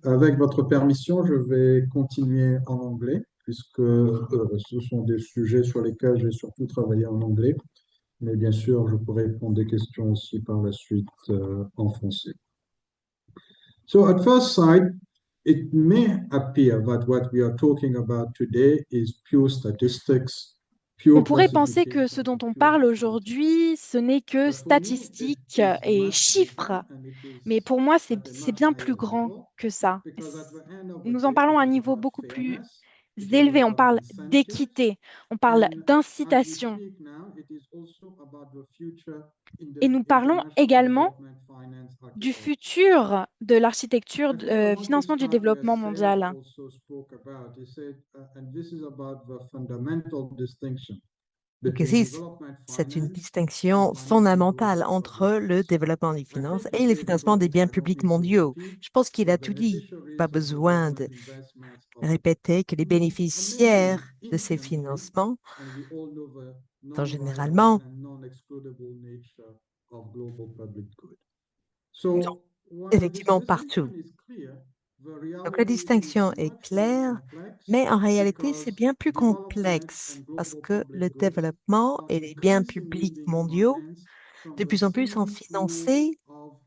Avec votre permission, je vais continuer en anglais, puisque ce sont des sujets sur lesquels j'ai surtout travaillé en anglais. Mais bien sûr, je pourrai répondre des questions aussi par la suite en français. So at first sight, it may appear that what we are talking about today is pure statistics, On pure pourrait penser que ce classification dont or on pure parle accounting. aujourd'hui, ce n'est que But for me, it statistiques is et much chiffres. deeper and it Mais is pour moi, at a c'est much bien plus higher grand level que ça. because at the end of the Nous en day, parlons it à un is niveau about beaucoup plus fairness, it is élevé. On about parle incentives, d'équité, on parle and as we d'incitation. speak now, it is also about the future in Et the nous parlons international également development finance du architecture. futur de l'architecture I think what the financement du start développement said mondial. also spoke about. He said, and this is about the fundamental distinction Donc between ici, development c'est une finance and distinction financing fondamentale global public entre le goods. développement des I finances think he et le said it, financement but des this biens I don't publics need to mondiaux. repeat. Je pense qu'il The a tout dit. Pas beneficiaries of the besoin government de investments are répéter que les amazing bénéficiaires de ces infinitely, financements and we all know the sont non-rival généralement and non-excludable nature of global public good. sont So while this effectivement partout. distinction is clear, the Donc la reality is distinction est much more claire, complex mais en réalité, c'est because bien plus development complexe and parce global que public le goods développement are et les biens increasingly publics being mondiaux, financed from de the plus en plus, sont same pool financés of,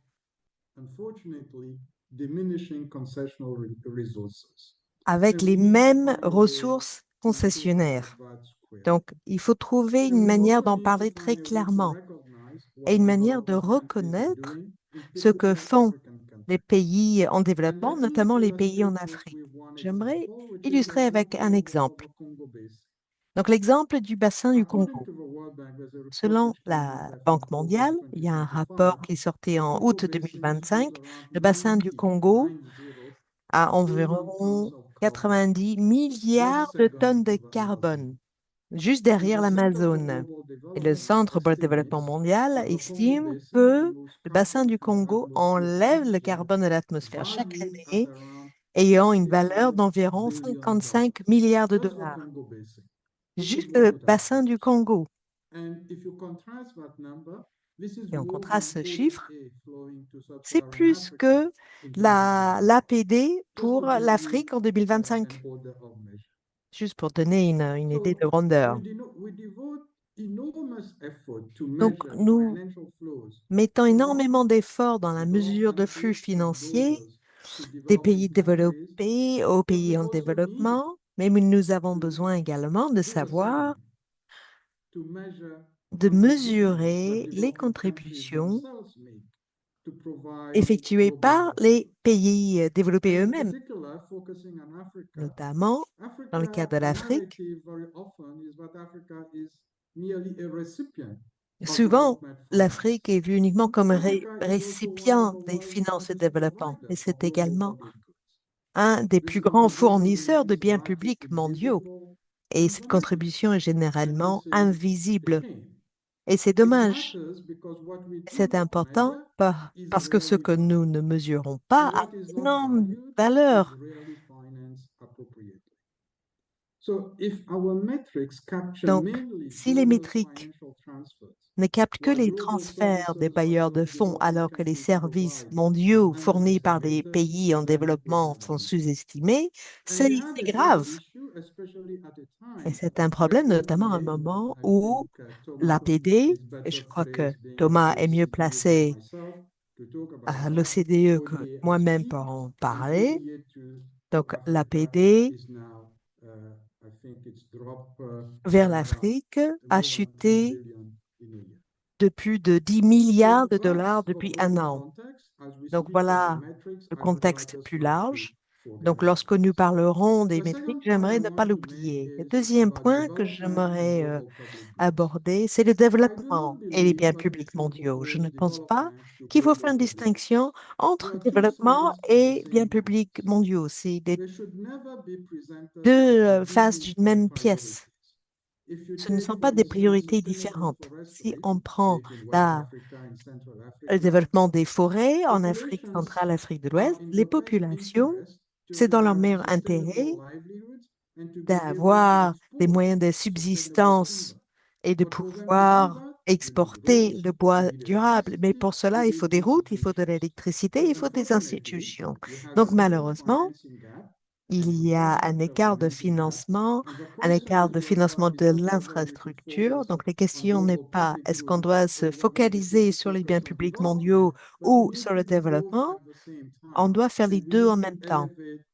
unfortunately, diminishing concessional resources. avec And we les need to mêmes find a way ressources to put concessionnaires. that square. Donc, il faut trouver And une we manière also d'en need to parler très find a way to clairement recognize et what une manière de developing countries are reconnaître doing in ce que typical font African les contexts. pays en And développement, let me notamment les pays en illustrate this Afrique. with one J'aimerais example, which is the illustrer avec un example of exemple. the Congo Basin. Donc, l'exemple du bassin du According Congo. to the World Bank, there's a report Selon which came out, la I think, Banque mondiale, August il y a un rapport 2025. qui est sorti The en Congo août Basin stores 2025. around Le bassin du 90, Congo 90 a billion tons environ of carbon, 90 just milliards de second tonnes to de the Amazon. carbone, juste And derrière the Center for l'Amazone. Global Et le Development Centre pour le développement estimates mondial that the Congo estime Basin que removes le bassin carbon du from the Congo atmosphere enlève le each year, carbone de l'atmosphère chaque valued at année, around ayant une valeur $65 d'environ billion. 55 milliards de Just the dollars. Congo Basin. This is Juste what le it bassin du approaches. Congo. And if you contrast that number, this is Et on more than contraste ce chiffre, ODA flowing to c'est sub-Saharan plus Africa que in 2025. l'APD Just pour to give you l'Afrique en an 2025, order of measure. juste pour donner une idée de So grandeur. we devote enormous effort to Donc, measure nous financial flows mettons from énormément d'efforts dans la mesure de flux development countries or financiers donors to des developing pays countries, développés aux but pays we en also need développement, mais nous avons to besoin également de do the savoir, same, to measure de contributions that mesurer les developing countries contributions themselves make to provide effectuées global par public les goods. pays développés And in eux-mêmes, particular, focusing on Africa, notamment dans le cas Africa, de the l'Afrique. narrative very often is that Africa is merely a recipient of Souvent, development l'Afrique finance. est vue uniquement comme Africa is also one of récipient the des world's finances de largest développement, mais providers of c'est global également public goods. un des This plus is one grands of those fournisseurs de regions biens where it publics is mondiaux. visible Et and cette dramatic. contribution est And généralement this is a invisible. shame. Et c'est It dommage. matters because what we do C'est not important measure is parce que ce rarely que nous ne valued. mesurons pas And a what is une not énorme valued is valeur. rarely financed appropriately. So if our metrics capture Donc, mainly si les donors' métriques financial transfers, ne captent que while les global transferts des services that bailleurs de fonds developing alors que les countries services provide are mondiaux fournis par les underestimated, pays en then it is développement not sont measured. sous-estimés, And we c'est have c'est a similar grave. issue, especially at a Et time c'est un like problème, what we notamment à un live, but moment I où think Thomas l'APD, is et better je crois que placed being at Thomas the est mieux OCDE than placé myself to talk about à that. l'OCDE que ODA has moi-même pour peaked, en and parler. ODA to Donc, Africa l'APD is now, I think it's dropped vers by about l'Afrique a more than 10 chuté billion in a year. de plus de 10 milliards So de that's dollars the depuis un broad an. context. As we Donc speak of the voilà metrics, le I would like contexte us plus not to large. forget Donc about lorsque nous this. parlerons des The métriques, second point I j'aimerais ne pas want to make l'oublier. Le is deuxième about point que development and j'aimerais global public goods. aborder, c'est le I do not développement et les believe biens that we publics should mondiaux. Je oppose ne pense pas development to qu'il faut global faire une public distinction goods. They entre are two développement sides of the et biens same publics coins. mondiaux. C'est les They should never be presented as deux faces competing d'une même priorities. pièce. If you Ce ne take, sont for pas des instance, priorités sustainable différentes. Si forestry, on prend be it in West la Africa and Central le Africa, développement des forêts en Afrique populations centrale, Afrique de are l'Ouest, in les the best populations, interest c'est to dans leur have meilleur sustainable intérêt livelihoods and to be able to d'avoir des export moyens de sustainable subsistance timber. et de But for them to do pouvoir that, you need exporter roads, le you bois need durable. Mais electricity, pour cela, you il faut need des routes, il faut de institutions. l'électricité, So il faut des unfortunately, institutions. we have a Donc huge malheureusement, financing gap il and y a un écart de unfinancing gap. financement, And the un question écart is de financement whether de it's not whether we should l'infrastructure. focus Donc la on question n'est global pas public est-ce qu'on goods doit se or whether we should focaliser sur les biens focus on publics mondiaux development, but we ou need sur to le do both développement. at the same On time. doit faire les And we deux en need to même temps. elevate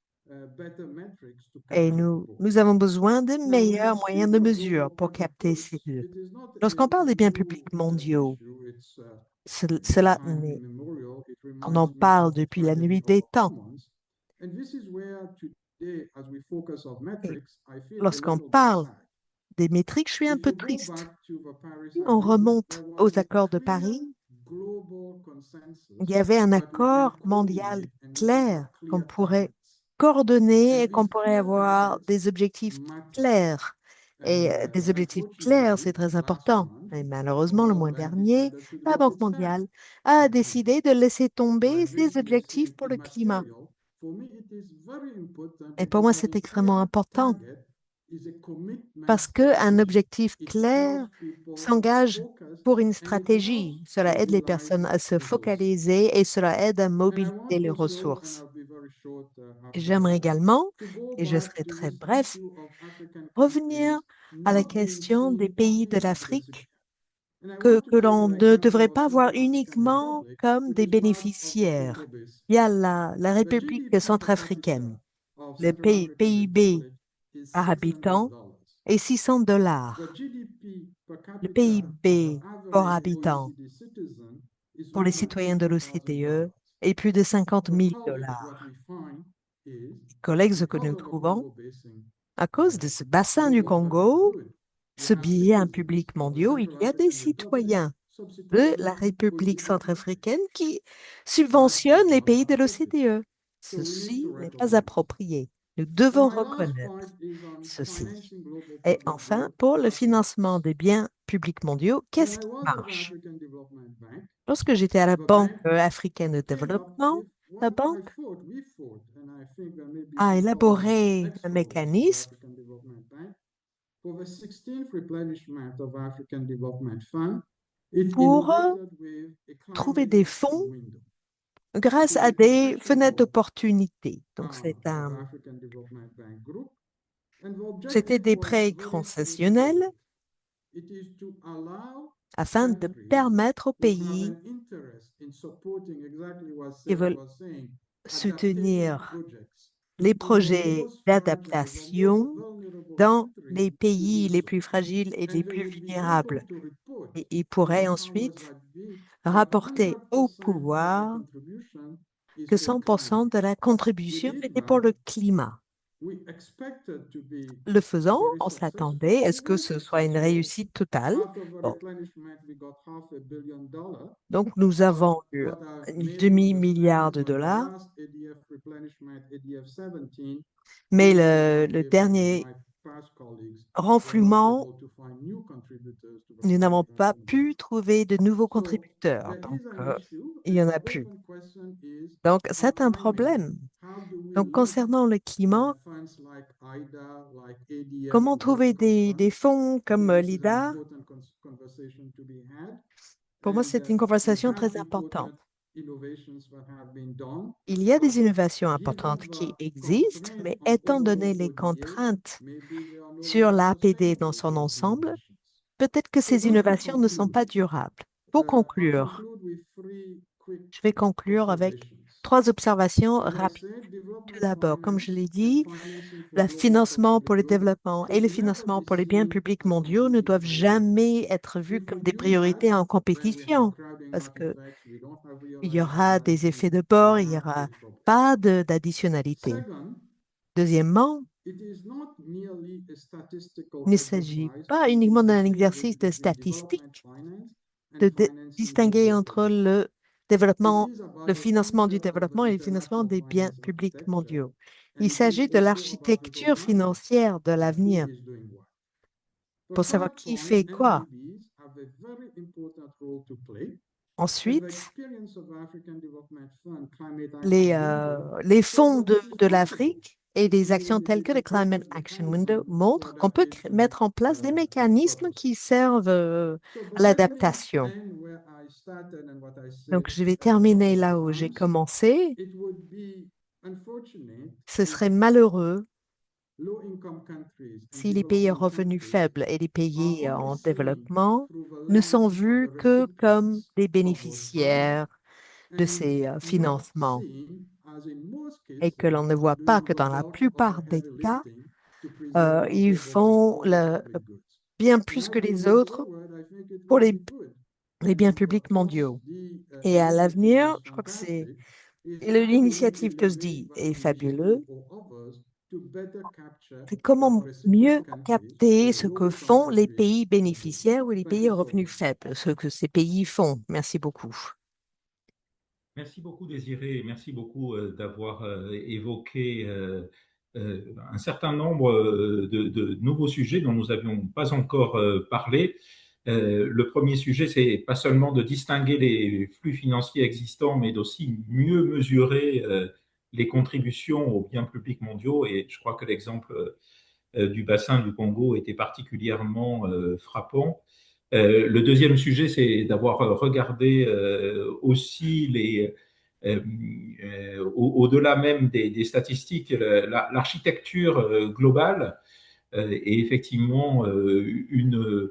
Et nous avons besoin de meilleurs moyens de mesure pour capter ces flux. Lorsqu'on parle des biens publics mondiaux, cela on en parle depuis la nuit des temps. Et lorsqu'on parle des métriques, je suis un peu triste. On remonte aux accords de Paris. Il y avait un accord mondial clair qu'on pourrait coordonner et qu'on pourrait avoir des objectifs clairs. Et des objectifs clairs, c'est très important. Et malheureusement, le mois dernier, la Banque mondiale a décidé de laisser tomber ses objectifs pour le climat. Et pour moi, c'est extrêmement important parce qu'un objectif clair s'engage pour une stratégie. Cela aide les personnes à se focaliser et cela aide à mobiliser les ressources. J'aimerais également, et je serai très bref, revenir à la question des pays de l'Afrique que l'on ne devrait pas voir uniquement comme des bénéficiaires. Il y a la République centrafricaine. Le PIB par habitant est $600. Le PIB par habitant pour les citoyens de l'OCDE est plus de $50 000. Collègues, ce que nous trouvons, à cause de ce bassin du Congo, ce biais public mondial, il y a des citoyens de la République centrafricaine qui subventionnent les pays de l'OCDE. Ceci n'est pas approprié. Nous devons reconnaître ceci. Et enfin, pour le financement des biens publics mondiaux, qu'est-ce qui marche? Lorsque j'étais à la Banque africaine de développement, la banque a élaboré un mécanisme pour trouver des fonds grâce à des fenêtres d'opportunité. Donc, c'était des prêts concessionnels afin de permettre aux pays qui veulent soutenir les projets d'adaptation dans les pays les plus fragiles et les plus vulnérables. Et ils pourraient ensuite rapporter au pouvoir que 100% de la contribution était pour le climat. Le faisant, on s'attendait à ce que ce soit une réussite totale. Bon. Donc, nous avons eu un demi-milliard de dollars, mais le dernier renflouement, nous n'avons pas pu trouver de nouveaux contributeurs. Donc, il n'y en a plus. Donc, c'est un problème. Donc, concernant le climat, comment trouver des fonds comme l'IDA? Pour moi, c'est une conversation très importante. Il y a des innovations importantes qui existent, mais étant donné les contraintes sur l'APD dans son ensemble, peut-être que ces innovations ne sont pas durables. Pour conclure, je vais conclure avec 3 observations rapides. Tout d'abord, comme je l'ai dit, le financement pour le développement et le financement pour les biens publics mondiaux ne doivent jamais être vus comme des priorités en compétition parce qu'il y aura des effets de bord, il n'y aura pas d'additionnalité. Deuxièmement, il ne s'agit pas uniquement d'un exercice de statistique, de distinguer entre le développement, le financement du développement et le financement des biens publics mondiaux. Il s'agit de l'architecture financière de l'avenir pour savoir qui fait quoi. Ensuite, les fonds de l'Afrique et des actions telles que le Climate Action Window montrent qu'on peut mettre en place des mécanismes qui servent à l'adaptation. Donc, je vais terminer là où j'ai commencé. Ce serait malheureux si les pays à revenus faibles et les pays en développement ne sont vus que comme des bénéficiaires de ces financements. et que l'on ne voit pas que dans la plupart des cas, ils font bien plus que les autres pour les biens publics mondiaux. Et à l'avenir, je crois que l'initiative TOSDI est fabuleuse. C'est comment mieux capter ce que font les pays bénéficiaires ou les pays à revenus faibles, ce que ces pays font. Merci beaucoup. Merci beaucoup, Désiré. Merci beaucoup d'avoir évoqué un certain nombre de nouveaux sujets dont nous n'avions pas encore parlé. Le premier sujet, c'est pas seulement de distinguer les flux financiers existants, mais d'aussi mieux mesurer les contributions aux biens publics mondiaux. Et je crois que l'exemple du bassin du Congo était particulièrement frappant. Le deuxième sujet, c'est d'avoir regardé aussi au-delà même des statistiques, l'architecture globale est effectivement une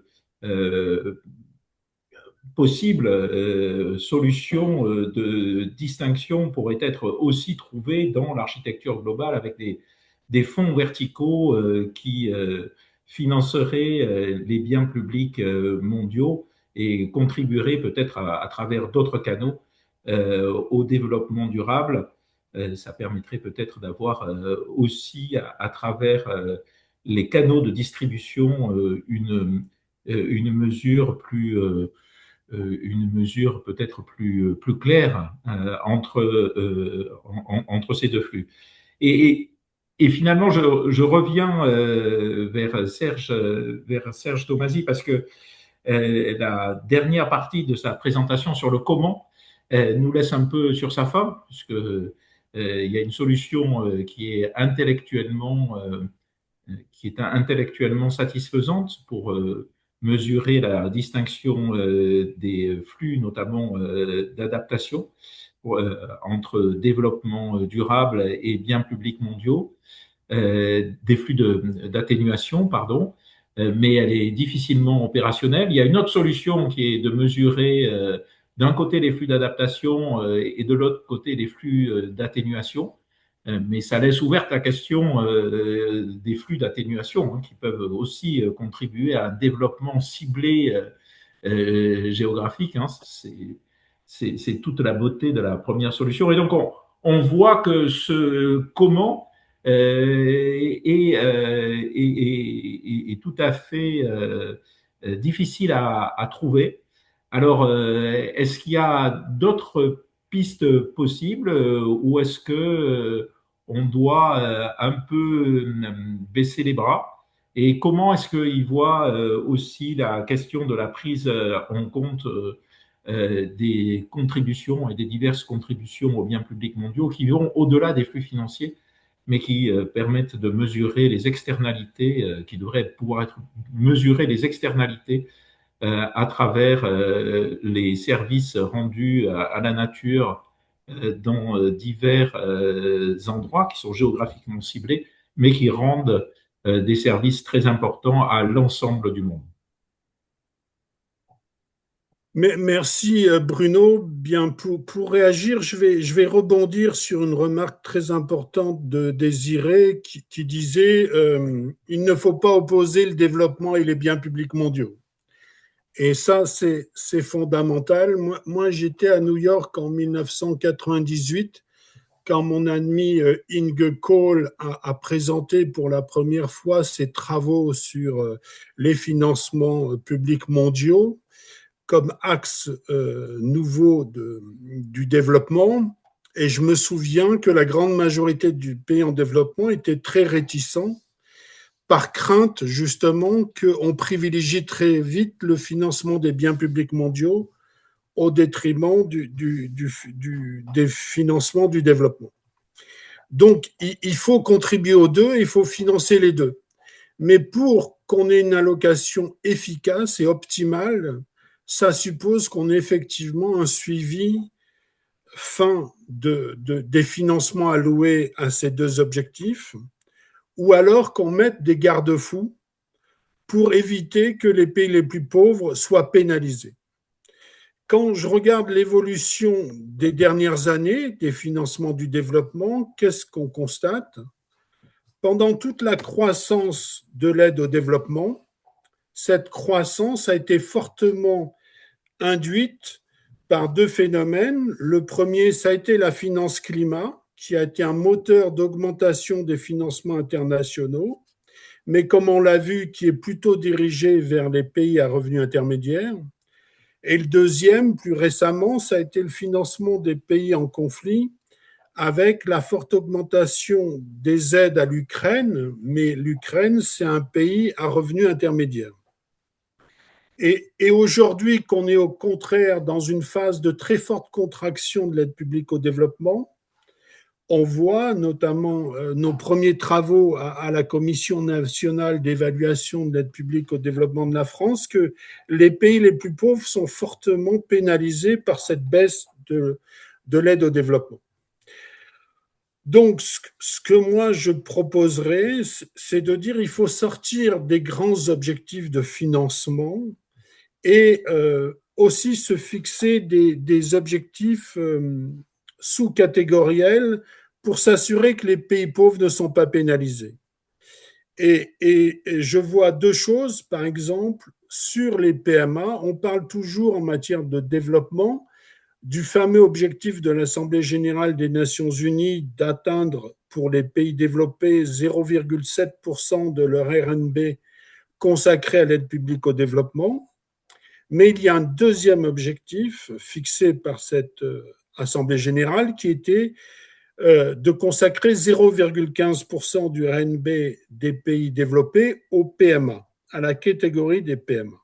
possible solution de distinction pourrait être aussi trouvée dans l'architecture globale avec des fonds verticaux qui financeraient les biens publics mondiaux et contribueraient peut-être à travers d'autres canaux au développement durable. Ça permettrait peut-être d'avoir aussi à travers les canaux de distribution une mesure une mesure peut-être plus claire entre ces deux flux. Et, et finalement, je reviens vers Serge Tomasi parce que la dernière partie de sa présentation sur le comment nous laisse un peu sur sa faim, puisque il y a une solution qui est intellectuellement satisfaisante pour mesurer la distinction des flux, notamment d'adaptation entre développement durable et biens publics mondiaux, des flux d'atténuation, pardon, mais elle est difficilement opérationnelle. Il y a une autre solution qui est de mesurer d'un côté les flux d'adaptation et de l'autre côté les flux d'atténuation. Mais ça laisse ouverte la question des flux d'atténuation qui peuvent aussi contribuer à un développement ciblé géographique. C'est toute la beauté de la première solution. Et donc, on voit que ce comment est tout à fait difficile à trouver. Alors, est-ce qu'il y a d'autres pistes possibles ou est-ce que on doit un peu baisser les bras? Et comment est-ce qu'il voit aussi la question de la prise en compte des contributions et des diverses contributions aux biens publics mondiaux qui vont au-delà des flux financiers, mais qui permettent de mesurer les externalités, qui devraient pouvoir être mesurer les externalités à travers les services rendus à la nature dans divers endroits qui sont géographiquement ciblés, mais qui rendent des services très importants à l'ensemble du monde. Merci Bruno. Bien, pour réagir, je vais rebondir sur une remarque très importante de Désiré qui disait il ne faut pas opposer le développement et les biens publics mondiaux. Et ça, c'est fondamental. Moi j'étais à New York en 1998 quand mon ami Inge Kohl a présenté pour la première fois ses travaux sur les financements publics mondiaux comme axe nouveau du développement. Et je me souviens que la grande majorité du pays en développement était très réticent par crainte justement qu'on privilégie très vite le financement des biens publics mondiaux au détriment des financements du développement. Donc, il faut contribuer aux deux, il faut financer les deux. Mais pour qu'on ait une allocation efficace et optimale, ça suppose qu'on ait effectivement un suivi fin des financements alloués à ces deux objectifs, ou alors qu'on mette des garde-fous pour éviter que les pays les plus pauvres soient pénalisés. quand je regarde l'évolution des dernières années des financements du développement, qu'est-ce qu'on constate? Pendant toute la croissance de l'aide au développement, cette croissance a été fortement induite par deux phénomènes. Le premier, ça a été la finance climat, qui a été un moteur d'augmentation des financements internationaux, mais comme on l'a vu, qui est plutôt dirigé vers les pays à revenus intermédiaires. Et le deuxième, plus récemment, ça a été le financement des pays en conflit, avec la forte augmentation des aides à l'Ukraine, mais l'Ukraine, c'est un pays à revenus intermédiaires. Et aujourd'hui, qu'on est au contraire dans une phase de très forte contraction de l'aide publique au développement, on voit notamment nos premiers travaux à la Commission nationale d'évaluation de l'aide publique au développement de la France, que les pays les plus pauvres sont fortement pénalisés par cette baisse de l'aide au développement. Donc, ce que moi je proposerais, c'est de dire qu'il faut sortir des grands objectifs de financement et aussi se fixer des objectifs sous-catégoriels pour s'assurer que les pays pauvres ne sont pas pénalisés. Et je vois deux choses, par exemple, sur les PMA, on parle toujours en matière de développement du fameux objectif de l'Assemblée générale des Nations unies d'atteindre pour les pays développés 0,7% de leur RNB consacré à l'aide publique au développement. Mais il y a un deuxième objectif fixé par cette Assemblée générale qui était de consacrer 0,15% du RNB des pays développés au PMA, à la catégorie des PMA.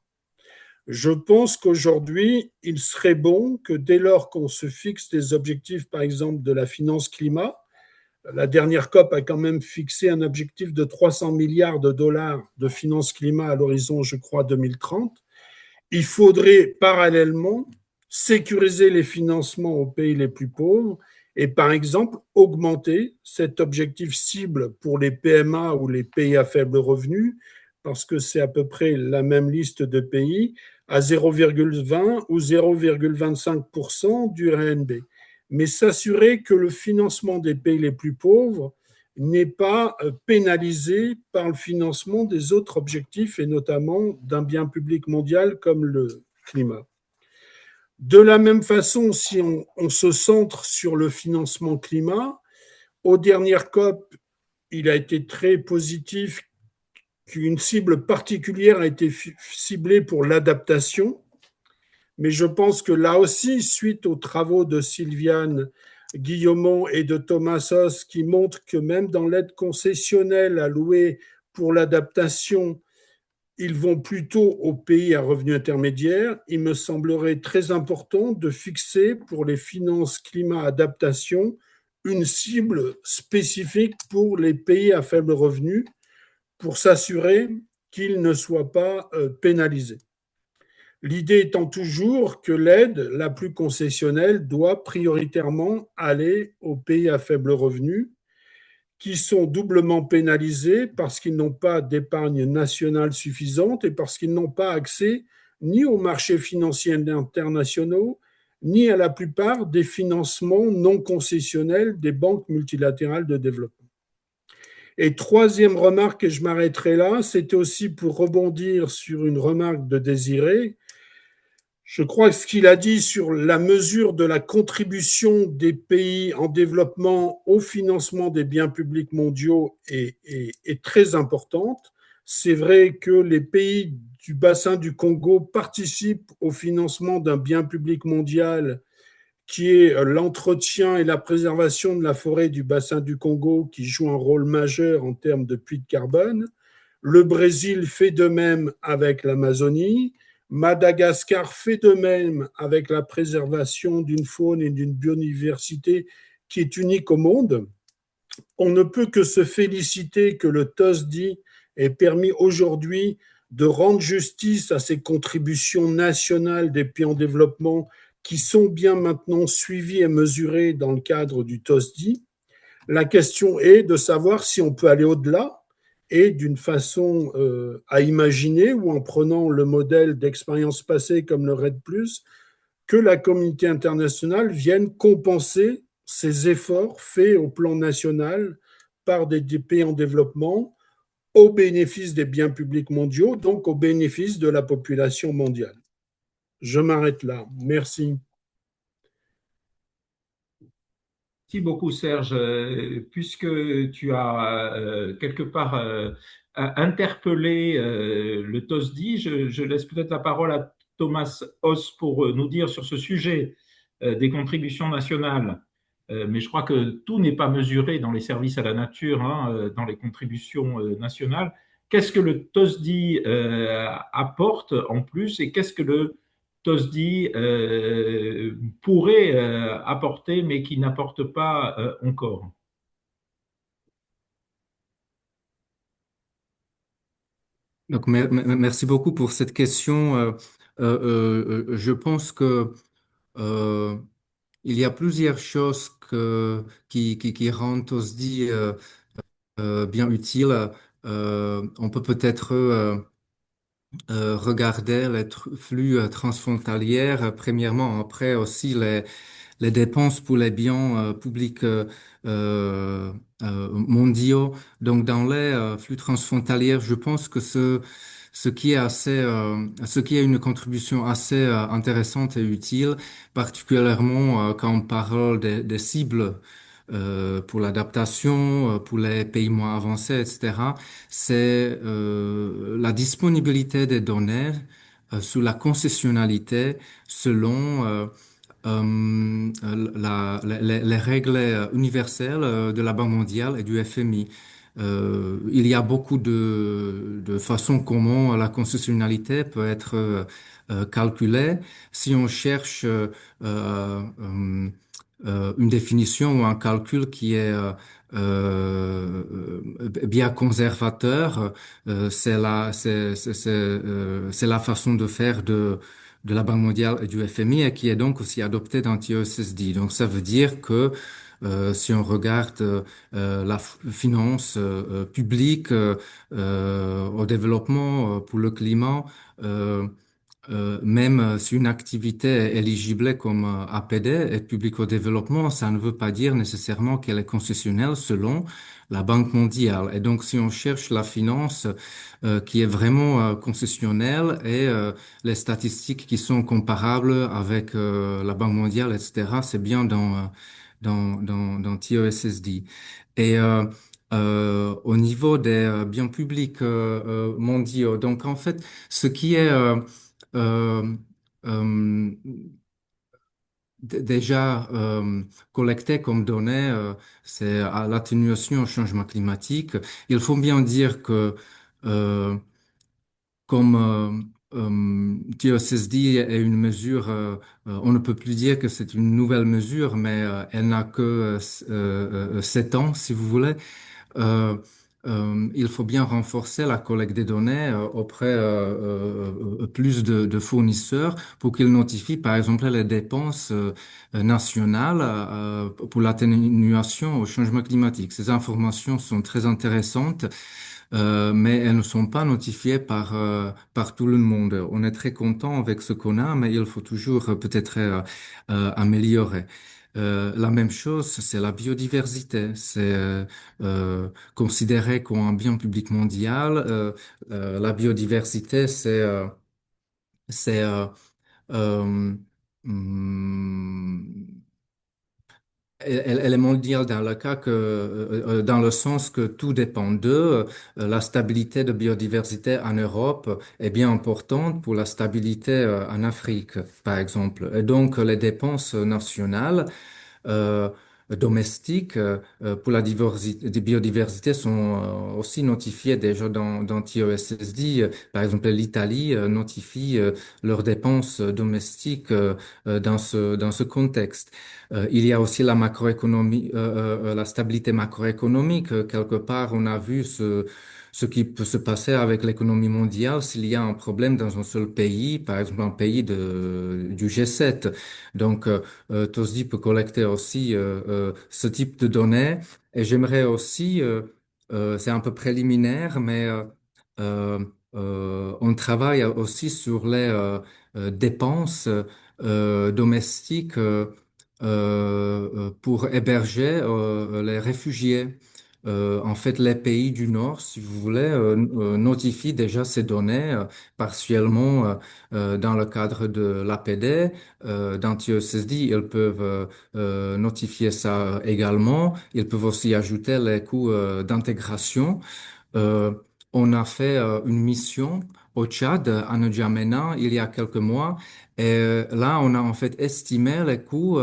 Je pense qu'aujourd'hui, il serait bon que dès lors qu'on se fixe des objectifs, par exemple, de la finance climat, la dernière COP a quand même fixé un objectif de 300 milliards de dollars de finance climat à l'horizon, je crois, 2030. Il faudrait parallèlement sécuriser les financements aux pays les plus pauvres et, par exemple, augmenter cet objectif cible pour les PMA ou les pays à faible revenu, parce que c'est à peu près la même liste de pays, à 0,20 ou 0,25% du RNB. Mais s'assurer que le financement des pays les plus pauvres n'est pas pénalisé par le financement des autres objectifs et notamment d'un bien public mondial comme le climat. De la même façon, si on se centre sur le financement climat, aux dernières COP, il a été très positif qu'une cible particulière a été ciblée pour l'adaptation. Mais je pense que là aussi, suite aux travaux de Sylviane Guillaumont et de Thomas Hoss, qui montrent que même dans l'aide concessionnelle allouée pour l'adaptation, ils vont plutôt aux pays à revenus intermédiaires. Il me semblerait très important de fixer pour les finances climat-adaptation une cible spécifique pour les pays à faible revenu pour s'assurer qu'ils ne soient pas pénalisés. L'idée étant toujours que l'aide la plus concessionnelle doit prioritairement aller aux pays à faible revenu qui sont doublement pénalisés parce qu'ils n'ont pas d'épargne nationale suffisante et parce qu'ils n'ont pas accès ni aux marchés financiers internationaux, ni à la plupart des financements non concessionnels des banques multilatérales de développement. Et troisième remarque, et je m'arrêterai là, c'était aussi pour rebondir sur une remarque de Désiré. Je crois que ce qu'il a dit sur la mesure de la contribution des pays en développement au financement des biens publics mondiaux est très importante. C'est vrai que les pays du bassin du Congo participent au financement d'un bien public mondial qui est l'entretien et la préservation de la forêt du bassin du Congo, qui joue un rôle majeur en termes de puits de carbone. Le Brésil fait de même avec l'Amazonie. Madagascar fait de même avec la préservation d'une faune et d'une biodiversité qui est unique au monde. On ne peut que se féliciter que le TOSDI ait permis aujourd'hui de rendre justice à ces contributions nationales des pays en développement qui sont bien maintenant suivies et mesurées dans le cadre du TOSDI. La question est de savoir si on peut aller au-delà et d'une façon à imaginer ou en prenant le modèle d'expérience passée comme le RED+, que la communauté internationale vienne compenser ces efforts faits au plan national par des pays en développement au bénéfice des biens publics mondiaux, donc au bénéfice de la population mondiale. Je m'arrête là. Merci. Merci beaucoup, Serge. Puisque tu as quelque part interpellé le TOSDI, je laisse peut-être la parole à Thomas Hoss pour nous dire sur ce sujet des contributions nationales. Mais je crois que tout n'est pas mesuré dans les services à la nature, hein, dans les contributions nationales. Qu'est-ce que le TOSDI apporte en plus et qu'est-ce que le TOSDI pourrait apporter, mais qui n'apporte pas encore. Donc, merci beaucoup pour cette question. Je pense que euh, il y a plusieurs choses qui rendent OSDI bien utile. On peut peut-être regarder les flux transfrontaliers, premièrement, après aussi les dépenses pour les biens publics mondiaux. Donc, dans les flux transfrontaliers, je pense que ce qui est une contribution assez intéressante et utile, particulièrement quand on parle des cibles. Pour l'adaptation, pour les pays moins avancés, etc., c'est la disponibilité des données sous la concessionnalité selon les règles universelles de la Banque mondiale et du FMI. Il y a beaucoup de façons comment la concessionnalité peut être calculée. Si on cherche une définition ou un calcul qui est bien conservateur, c'est la façon de faire de la Banque mondiale et du FMI et qui est donc aussi adopté dans TIOSSD. Donc ça veut dire que si on regarde la finance publique au développement pour le climat, euh, même si une activité est éligible comme APD, aide publique au développement, ça ne veut pas dire nécessairement qu'elle est concessionnelle selon la Banque mondiale. Et donc, si on cherche la finance qui est vraiment concessionnelle et les statistiques qui sont comparables avec la Banque mondiale, etc., c'est bien dans TOSSD. Et au niveau des biens publics mondiaux, donc en fait, ce qui est euh, euh, déjà collecté comme données, c'est à l'atténuation au changement climatique. Il faut bien dire que euh, comme TOSSD est une mesure, on ne peut plus dire que c'est une nouvelle mesure, mais elle n'a que 7 ans, si vous voulez. Euh, il faut bien renforcer la collecte des données auprès plus de fournisseurs pour qu'ils notifient, par exemple, les dépenses nationales pour l'atténuation au changement climatique. Ces informations sont très intéressantes, mais elles ne sont pas notifiées par tout le monde. On est très content avec ce qu'on a, mais il faut toujours peut-être améliorer. La même chose, c'est la biodiversité. C'est considéré comme un bien public mondial. La biodiversité, c'est euh, hum, elle est mondiale dans le cas que, dans le sens que tout dépend d'eux. La stabilité de biodiversité en Europe est bien importante pour la stabilité en Afrique, par exemple. Et donc, les dépenses nationales euh, domestiques pour la biodiversité sont aussi notifiées déjà dans TOSSD. Par exemple, l'Italie notifie leurs dépenses domestiques dans ce contexte. Il y a aussi la macroéconomie, la stabilité macroéconomique. Quelque part, on a vu ce qui peut se passer avec l'économie mondiale s'il y a un problème dans un seul pays, par exemple un pays du G7. Donc, TOSDI peut collecter aussi ce type de données. Et j'aimerais aussi, c'est un peu préliminaire, mais euh, on travaille aussi sur les dépenses domestiques pour héberger les réfugiés. En fait, les pays du Nord, si vous voulez, notifient déjà ces données partiellement dans le cadre de l'APD. Dans TUSSD, ils peuvent notifier ça également. Ils peuvent aussi ajouter les coûts d'intégration. Euh, on a fait une mission au Tchad, à N'Djamena, il y a quelques mois. Et là, on a en fait estimé les coûts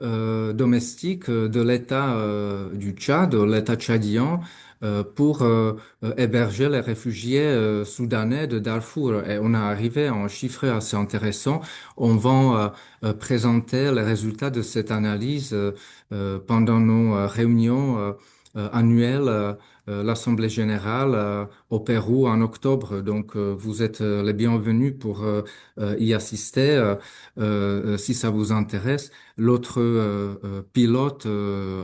domestiques de l'État du Tchad, l'État tchadien, pour héberger les réfugiés soudanais de Darfour. Et on est arrivé à un chiffre assez intéressant. On va présenter les résultats de cette analyse pendant nos réunions annuelles. L'Assemblée générale au Pérou en octobre. Donc, vous êtes les bienvenus pour y assister si ça vous intéresse. L'autre pilote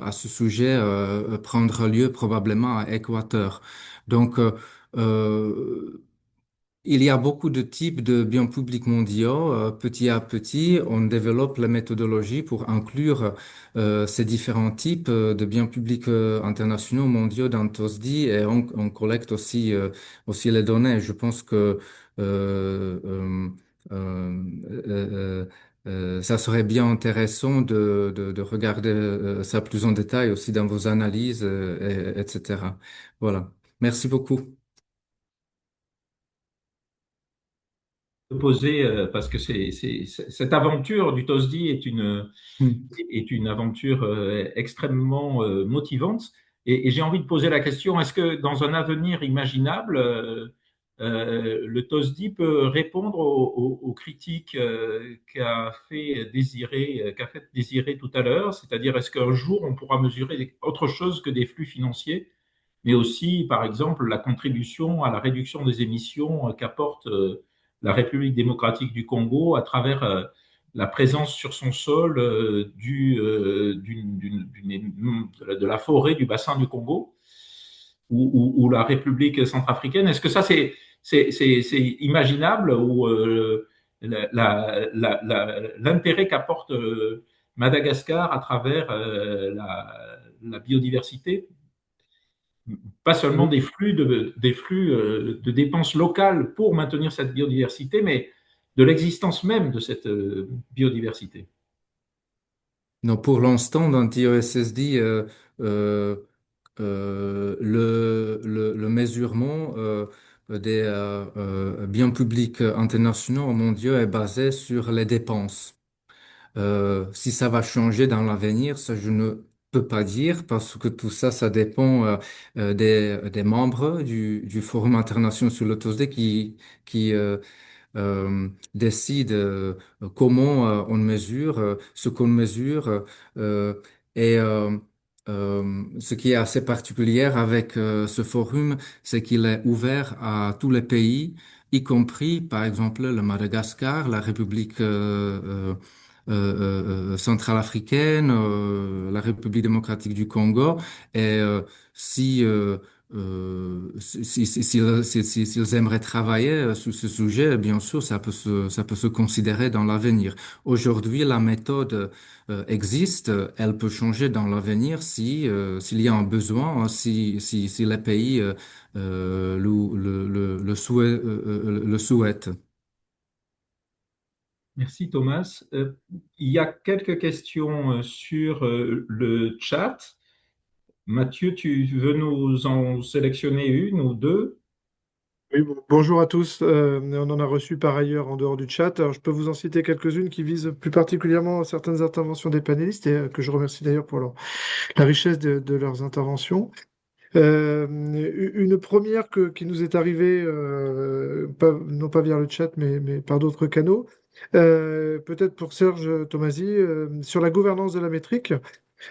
à ce sujet prendra lieu probablement à Équateur. Donc, il y a beaucoup de types de biens publics mondiaux. Petit à petit, on développe la méthodologie pour inclure ces différents types de biens publics internationaux mondiaux dans TOSDI et on collecte aussi les données. Je pense que euh, euh, euh, ça serait bien intéressant de regarder ça plus en détail aussi dans vos analyses, etc. Voilà. Merci beaucoup. Poser, parce que cette aventure du TOSDI Hmm. est une aventure extrêmement motivante. Et j'ai envie de poser la question, est-ce que dans un avenir imaginable, le TOSDI peut répondre aux critiques qu'a fait désirer tout à l'heure, c'est-à-dire est-ce qu'un jour on pourra mesurer autre chose que des flux financiers, mais aussi, par exemple, la contribution à la réduction des émissions qu'apporte la République démocratique du Congo à travers la présence sur son sol de la forêt du bassin du Congo ou la République centrafricaine. Est-ce que ça, c'est imaginable ou l'intérêt qu'apporte Madagascar à travers la biodiversité, pas seulement des flux de dépenses locales pour maintenir cette biodiversité, mais de l'existence même de cette biodiversité. Non, pour l'instant, dans TOSSD, euh, le mesurement des biens publics internationaux mondiaux est basé sur les dépenses. Si ça va changer dans l'avenir, ça je ne peux pas dire parce que tout ça, ça dépend des membres du Forum international sur le TOSD qui décide comment on mesure, ce qu'on mesure. euh, et ce qui est assez particulier avec ce forum, c'est qu'il est ouvert à tous les pays, y compris, par exemple, le Madagascar, la République centrafricaine, la République démocratique du Congo. Et si s'ils aimeraient travailler sur ce sujet, bien sûr, ça peut se considérer dans l'avenir. Aujourd'hui, la méthode existe, elle peut changer dans l'avenir s'il y a un besoin, hein, si les pays le souhaitent. Merci Thomas. Il y a quelques questions sur le chat. Mathieu, tu veux nous en sélectionner une ou deux? Oui, bonjour à tous. On en a reçu par ailleurs en dehors du chat. Alors, je peux vous en citer quelques-unes qui visent plus particulièrement certaines interventions des panélistes et que je remercie d'ailleurs pour la richesse de leurs interventions. Une première qui nous est arrivée, non pas via le chat, mais par d'autres canaux, peut-être pour Serge Tomasi, sur la gouvernance de la métrique.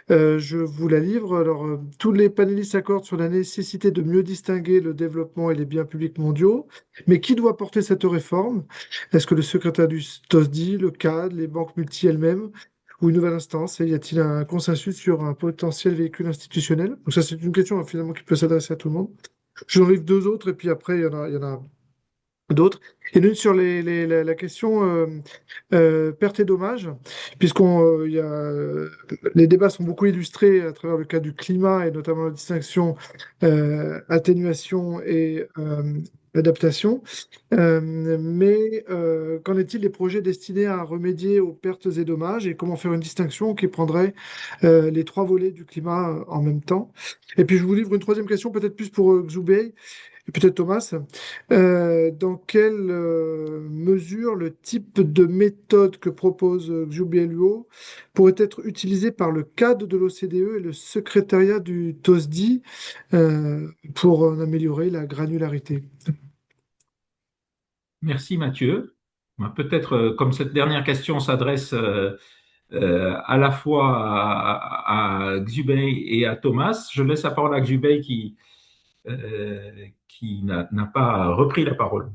Je vous la livre. Alors, tous les panélistes s'accordent sur la nécessité de mieux distinguer le développement et les biens publics mondiaux. Mais qui doit porter cette réforme? Est-ce que le secrétaire du TOSDI, le CAD, les banques multi elles-mêmes ou une nouvelle instance? Et y a-t-il un consensus sur un potentiel véhicule institutionnel? Donc ça, c'est une question finalement qui peut s'adresser à tout le monde. J'en livre deux autres et puis après, il y en a d'autres. Et l'une sur la question perte et dommages, les débats sont beaucoup illustrés à travers le cas du climat et notamment la distinction atténuation et adaptation. Mais qu'en est-il des projets destinés à remédier aux pertes et dommages et comment faire une distinction qui prendrait les trois volets du climat en même temps? Et puis je vous livre une troisième question, peut-être plus pour Xubei et peut-être Thomas. Dans quelle mesure le type de méthode que propose Xubei-Luo pourrait être utilisé par le cadre de l'OCDE et le secrétariat du TOSDI pour en améliorer la granularité? Merci Mathieu. Peut-être, comme cette dernière question s'adresse à la fois à Xubei et à Thomas, je laisse la parole à Xubei qui n'a pas repris la parole.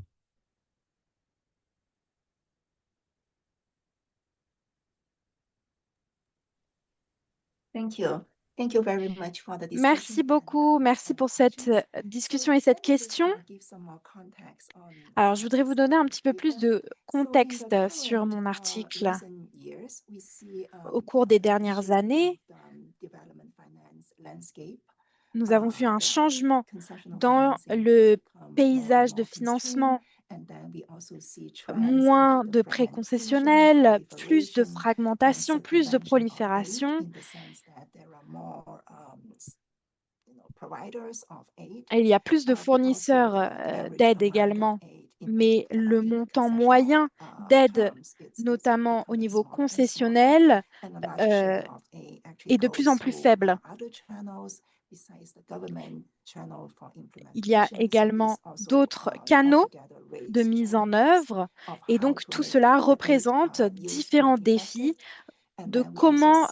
Merci beaucoup, merci pour cette discussion et cette question. Alors, je voudrais vous donner un petit peu plus de contexte sur mon article. Au cours des dernières années, nous avons vu un changement dans le paysage de financement, moins de prêts concessionnels, plus de fragmentation, plus de prolifération. Et il y a plus de fournisseurs d'aide également, mais le montant moyen d'aide, notamment au niveau concessionnel, est de plus en plus faible. Il y a également d'autres canaux de mise en œuvre et donc tout cela représente différents défis de comment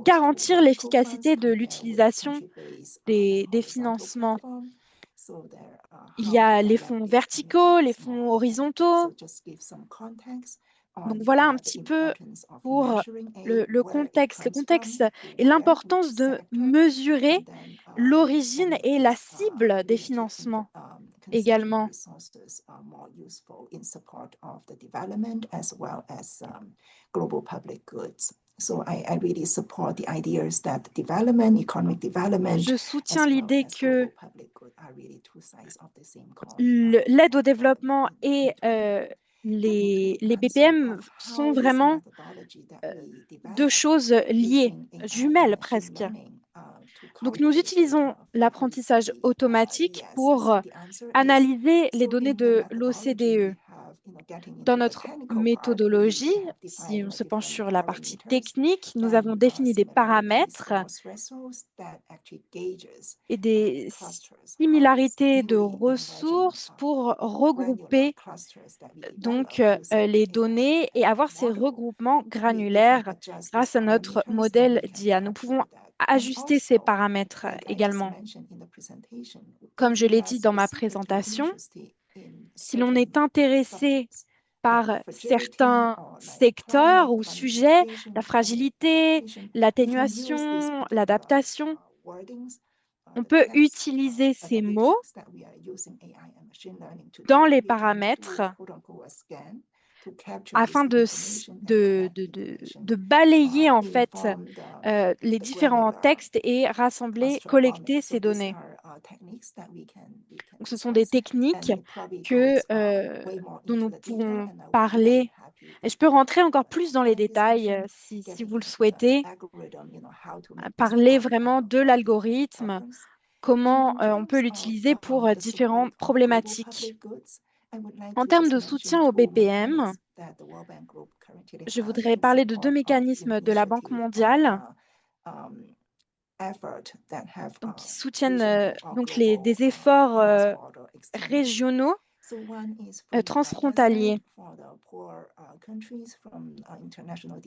garantir l'efficacité de l'utilisation des financements. Il y a les fonds verticaux, les fonds horizontaux. Donc voilà un petit peu pour le contexte. Le contexte et l'importance de mesurer l'origine et la cible des financements également. Je soutiens l'idée que l'aide au développement et les BPM sont vraiment deux choses liées, jumelles presque. Donc, nous utilisons l'apprentissage automatique pour analyser les données de l'OCDE. Dans notre méthodologie, si on se penche sur la partie technique, nous avons défini des paramètres et des similarités de ressources pour regrouper donc les données et avoir ces regroupements granulaires grâce à notre modèle d'IA. Nous pouvons ajuster ces paramètres également. Comme je l'ai dit dans ma présentation, si l'on est intéressé par certains secteurs ou sujets, la fragilité, l'atténuation, l'adaptation, on peut utiliser ces mots dans les paramètres afin de balayer en fait les différents textes et rassembler, collecter ces données. Donc, ce sont des techniques dont nous pourrons parler. Et je peux rentrer encore plus dans les détails si vous le souhaitez, parler vraiment de l'algorithme, comment on peut l'utiliser pour différentes problématiques. En termes de soutien au BPM, je voudrais parler de deux mécanismes de la Banque mondiale donc, qui soutiennent des efforts régionaux transfrontaliers.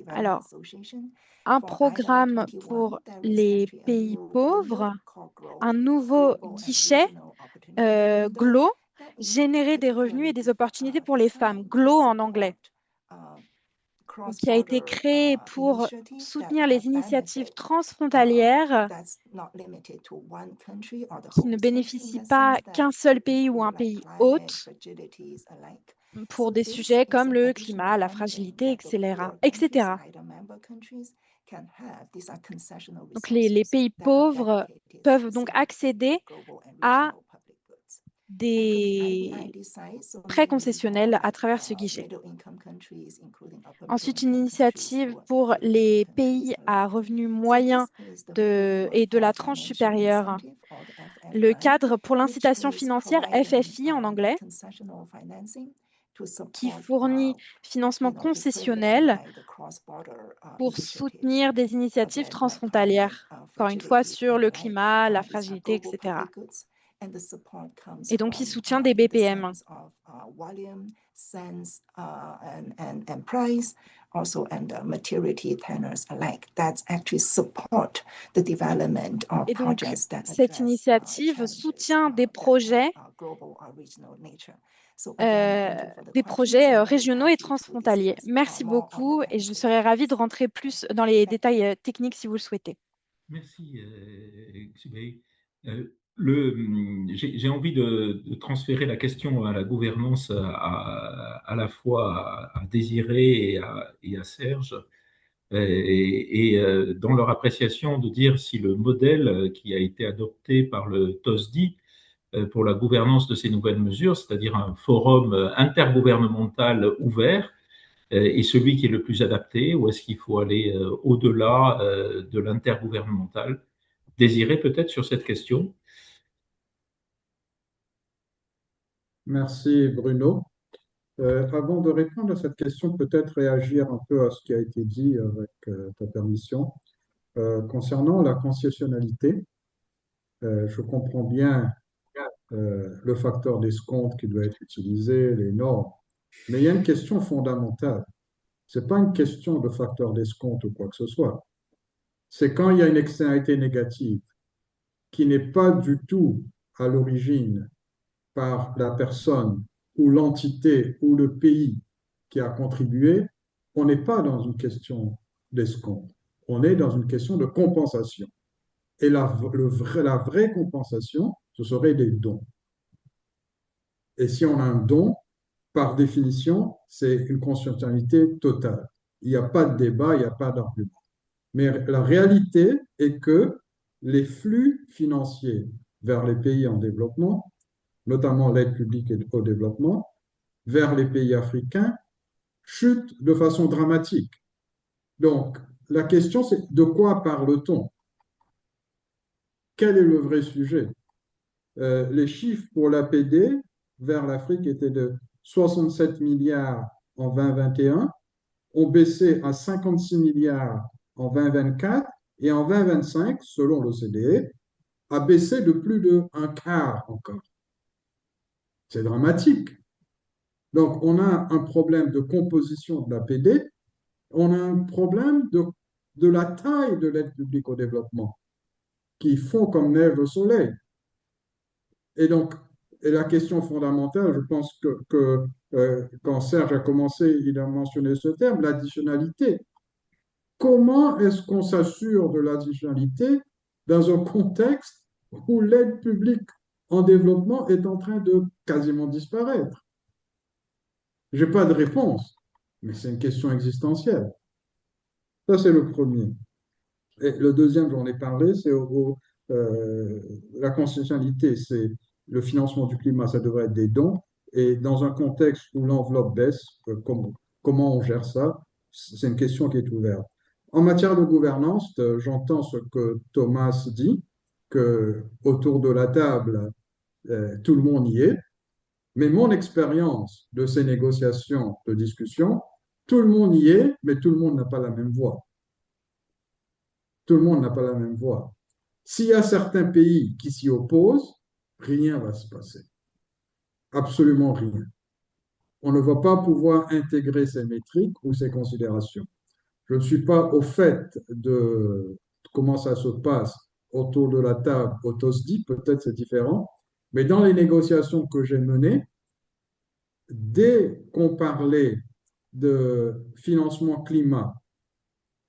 Alors, un programme pour les pays pauvres, un nouveau guichet GLO, générer des revenus et des opportunités pour les femmes, GLO en anglais. qui a été créé pour soutenir les initiatives transfrontalières qui ne bénéficient pas qu'un seul pays ou un pays hôte pour des sujets comme le climat, la fragilité, etc. Donc les pays pauvres peuvent donc accéder à des prêts concessionnels à travers ce guichet. Ensuite, une initiative pour les pays à revenus moyens et de la tranche supérieure. Le cadre pour l'incitation financière, FFI en anglais, qui fournit financement concessionnel pour soutenir des initiatives transfrontalières, encore une fois sur le climat, la fragilité, etc. Et donc, il soutient des BPM. Et donc, cette initiative soutient des projets régionaux et transfrontaliers. Merci beaucoup et je serais ravie de rentrer plus dans les détails techniques si vous le souhaitez. Merci, Xubei. J'ai envie de transférer la question à la gouvernance à la fois à Désiré et à Serge, dans leur appréciation de dire si le modèle qui a été adopté par le TOSDI pour la gouvernance de ces nouvelles mesures, c'est-à-dire un forum intergouvernemental ouvert, est celui qui est le plus adapté, ou est-ce qu'il faut aller au-delà de l'intergouvernemental? Désiré peut-être sur cette question? Merci Bruno. Avant de répondre à cette question, peut-être réagir un peu à ce qui a été dit avec ta permission. Concernant la concessionnalité, je comprends bien le facteur d'escompte qui doit être utilisé, les normes, mais il y a une question fondamentale. Ce n'est pas une question de facteur d'escompte ou quoi que ce soit. C'est quand il y a une externalité négative qui n'est pas du tout à l'origine par la personne ou l'entité ou le pays qui a contribué, on n'est pas dans une question d'escompte. On est dans une question de compensation. Et la vraie compensation, ce serait des dons. Et si on a un don, par définition, c'est une conditionnalité totale. Il n'y a pas de débat, il n'y a pas d'argument. Mais la réalité est que les flux financiers vers les pays en développement, notamment l'aide publique au développement, vers les pays africains, chutent de façon dramatique. Donc, la question, c'est de quoi parle-t-on? Quel est le vrai sujet? Les chiffres pour l'APD vers l'Afrique étaient de 67 milliards en 2021, ont baissé à 56 milliards en 2024 et en 2025, selon l'OCDE, a baissé de plus d'un quart encore. C'est dramatique. Donc, on a un problème de composition de l'APD, on a un problème de la taille de l'aide publique au développement qui fond comme neige au soleil. Et donc, la question fondamentale, je pense que quand Serge a commencé, il a mentionné ce terme, l'additionnalité. Comment est-ce qu'on s'assure de l'additionnalité dans un contexte où l'aide publique en développement est en train de quasiment disparaître? Je n'ai pas de réponse, mais c'est une question existentielle. Ça, c'est le premier. Et le deuxième, j'en ai parlé, c'est la conditionnalité, c'est le financement du climat, ça devrait être des dons. Et dans un contexte où l'enveloppe baisse, comment on gère ça? C'est une question qui est ouverte. En matière de gouvernance, j'entends ce que Thomas dit, que autour de la table, tout le monde y est. Mais mon expérience de ces négociations, de discussions, tout le monde y est, mais tout le monde n'a pas la même voix. Tout le monde n'a pas la même voix. S'il y a certains pays qui s'y opposent, rien ne va se passer. Absolument rien. On ne va pas pouvoir intégrer ces métriques ou ces considérations. Je ne suis pas au fait de comment ça se passe autour de la table au TOSDI, peut-être c'est différent, mais dans les négociations que j'ai menées, dès qu'on parlait de financement climat,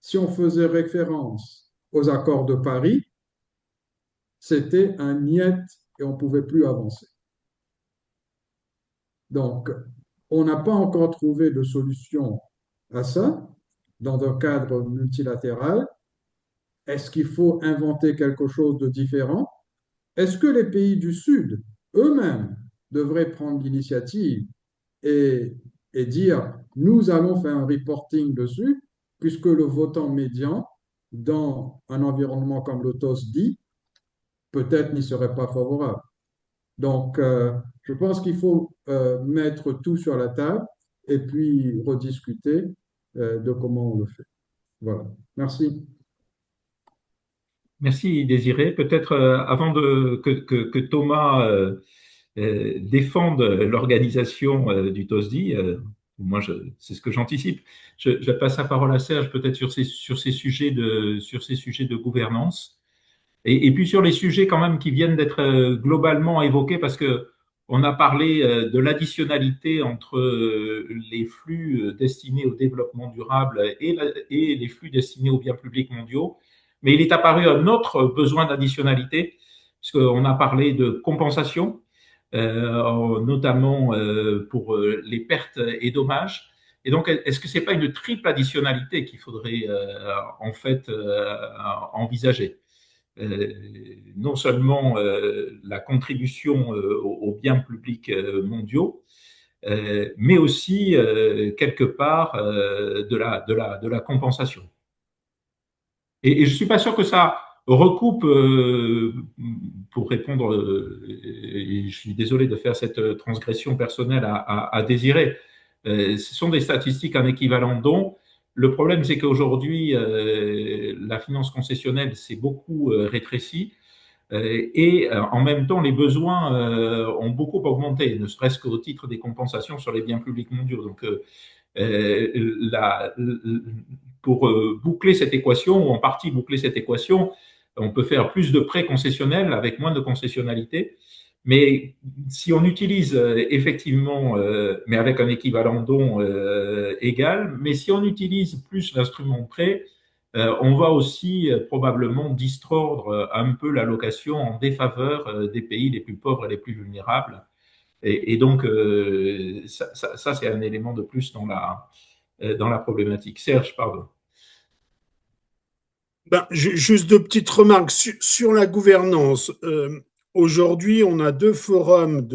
si on faisait référence aux accords de Paris, c'était un niet et on ne pouvait plus avancer. Donc, on n'a pas encore trouvé de solution à ça dans un cadre multilatéral. Est-ce qu'il faut inventer quelque chose de différent? Est-ce que les pays du Sud eux-mêmes devraient prendre l'initiative et, et dire, nous allons faire un reporting dessus, puisque le votant médian, dans un environnement comme le TOS-dit, peut-être n'y serait pas favorable. Donc, je pense qu'il faut mettre tout sur la table et puis rediscuter de comment on le fait. Voilà. Merci. Merci Désiré. Peut-être avant que Thomas défende l'organisation du TOSDI, moi c'est ce que j'anticipe, je passe la parole à Serge peut-être sur ces sujets de gouvernance. Et puis sur les sujets quand même qui viennent d'être globalement évoqués, parce que on a parlé de l'additionnalité entre les flux destinés au développement durable et les flux destinés aux biens publics mondiaux. Mais il est apparu un autre besoin d'additionnalité, puisqu'on a parlé de compensation, notamment pour les pertes et dommages. Et donc, est-ce que c'est pas une triple additionnalité qu'il faudrait en fait envisager? Non seulement la contribution aux biens publics mondiaux, mais aussi quelque part de la compensation. Et je suis pas sûr que ça recoupe, pour répondre, et je suis désolé de faire cette transgression personnelle à Désiré, ce sont des statistiques en équivalent don. Le problème, c'est qu'aujourd'hui, la finance concessionnelle s'est beaucoup rétrécie et en même temps, les besoins ont beaucoup augmenté, ne serait-ce qu'au titre des compensations sur les biens publics mondiaux. Donc, la, pour boucler cette équation, ou en partie boucler cette équation, on peut faire plus de prêts concessionnels avec moins de concessionnalité. Mais si on utilise effectivement, mais avec un équivalent don égal, mais si on utilise plus l'instrument de prêt, on va aussi probablement distordre un peu l'allocation en défaveur des pays les plus pauvres et les plus vulnérables. Et donc, ça c'est un élément de plus dans la problématique. Serge, pardon. Ben, juste deux petites remarques sur la gouvernance. Aujourd'hui, on a deux forums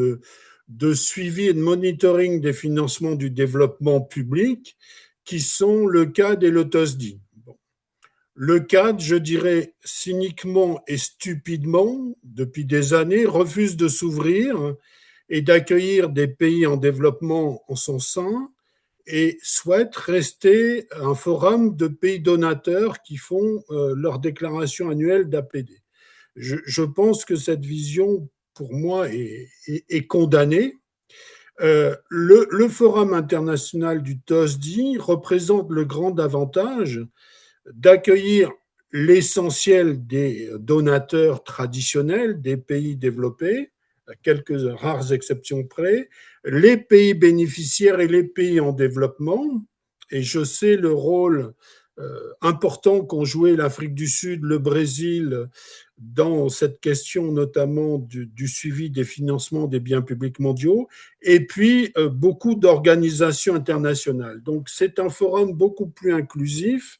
de suivi et de monitoring des financements du développement public qui sont le CAD et le TOSDI. Bon. Le CAD, je dirais cyniquement et stupidement, depuis des années, refuse de s'ouvrir et d'accueillir des pays en développement en son sein et souhaite rester un forum de pays donateurs qui font leur déclaration annuelle d'APD. Je pense que cette vision, pour moi, est condamnée. Le Forum international du TOSDI représente le grand avantage d'accueillir l'essentiel des donateurs traditionnels des pays développés, à quelques rares exceptions près, les pays bénéficiaires et les pays en développement. Et je sais le rôle important qu'ont joué l'Afrique du Sud, le Brésil, dans cette question notamment du suivi des financements des biens publics mondiaux, et puis beaucoup d'organisations internationales. Donc c'est un forum beaucoup plus inclusif,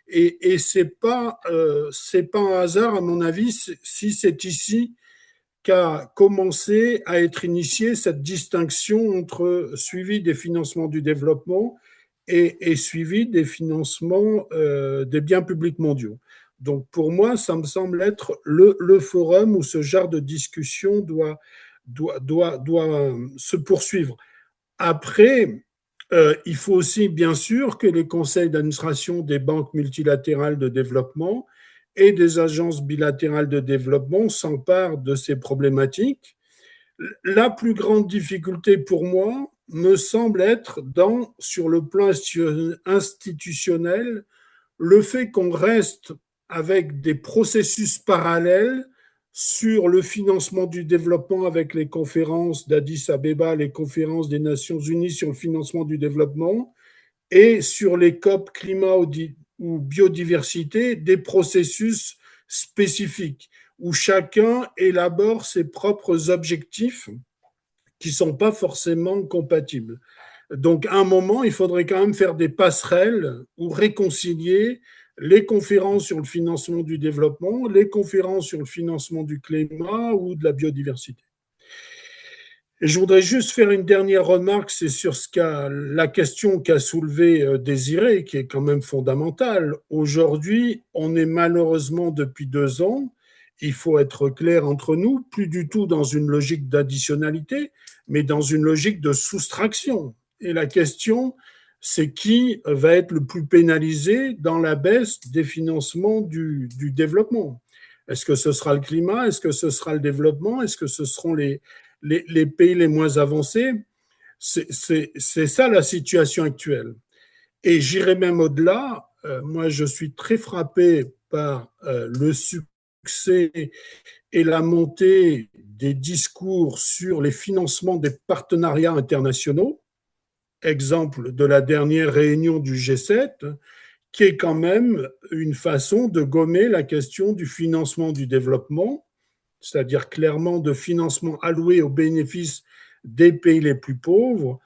et c'est pas un hasard à mon avis si c'est ici qu'a commencé à être initiée cette distinction entre suivi des financements du développement et suivi des financements des biens publics mondiaux. Donc pour moi, ça me semble être le forum où ce genre de discussion doit se poursuivre. Après, il faut aussi bien sûr que les conseils d'administration des banques multilatérales de développement et des agences bilatérales de développement s'emparent de ces problématiques. La plus grande difficulté pour moi me semble être sur le plan institutionnel, le fait qu'on reste avec des processus parallèles sur le financement du développement avec les conférences d'Addis Abeba, les conférences des Nations Unies sur le financement du développement, et sur les COP climat ou biodiversité, des processus spécifiques où chacun élabore ses propres objectifs qui ne sont pas forcément compatibles. Donc, à un moment, il faudrait quand même faire des passerelles ou réconcilier les conférences sur le financement du développement, les conférences sur le financement du climat ou de la biodiversité. Et je voudrais juste faire une dernière remarque, c'est sur la question qu'a soulevée Désiré, qui est quand même fondamentale. Aujourd'hui, on est malheureusement depuis 2 ans, il faut être clair entre nous, plus du tout dans une logique d'additionnalité, mais dans une logique de soustraction. Et la question, c'est qui va être le plus pénalisé dans la baisse des financements du développement. Est-ce que ce sera le climat? Est-ce que ce sera le développement? Est-ce que ce seront les pays les moins avancés? C'est ça la situation actuelle. Et j'irai même au-delà. Moi, je suis très frappé par le succès et la montée des discours sur les financements des partenariats internationaux. Exemple de la dernière réunion du G7, qui est quand même une façon de gommer la question du financement du développement, c'est-à-dire clairement de financement alloué aux bénéfices des pays les plus pauvres,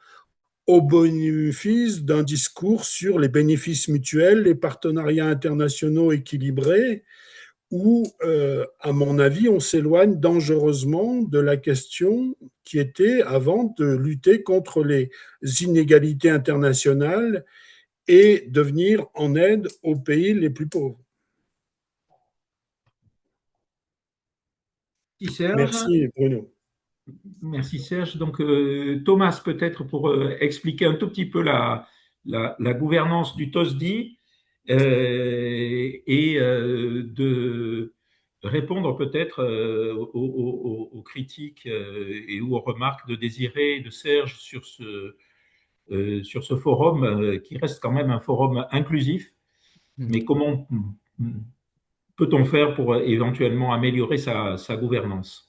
au bénéfice d'un discours sur les bénéfices mutuels, les partenariats internationaux équilibrés, où, à mon avis, on s'éloigne dangereusement de la question qui était avant de lutter contre les inégalités internationales et de venir en aide aux pays les plus pauvres. Merci Serge. Merci Bruno. Merci Serge. Donc Thomas, peut-être pour expliquer un tout petit peu la gouvernance du TOSDI et de répondre peut-être aux critiques et aux remarques de Désiré et de Serge sur ce forum qui reste quand même un forum inclusif. Mais comment peut-on faire pour éventuellement améliorer sa gouvernance?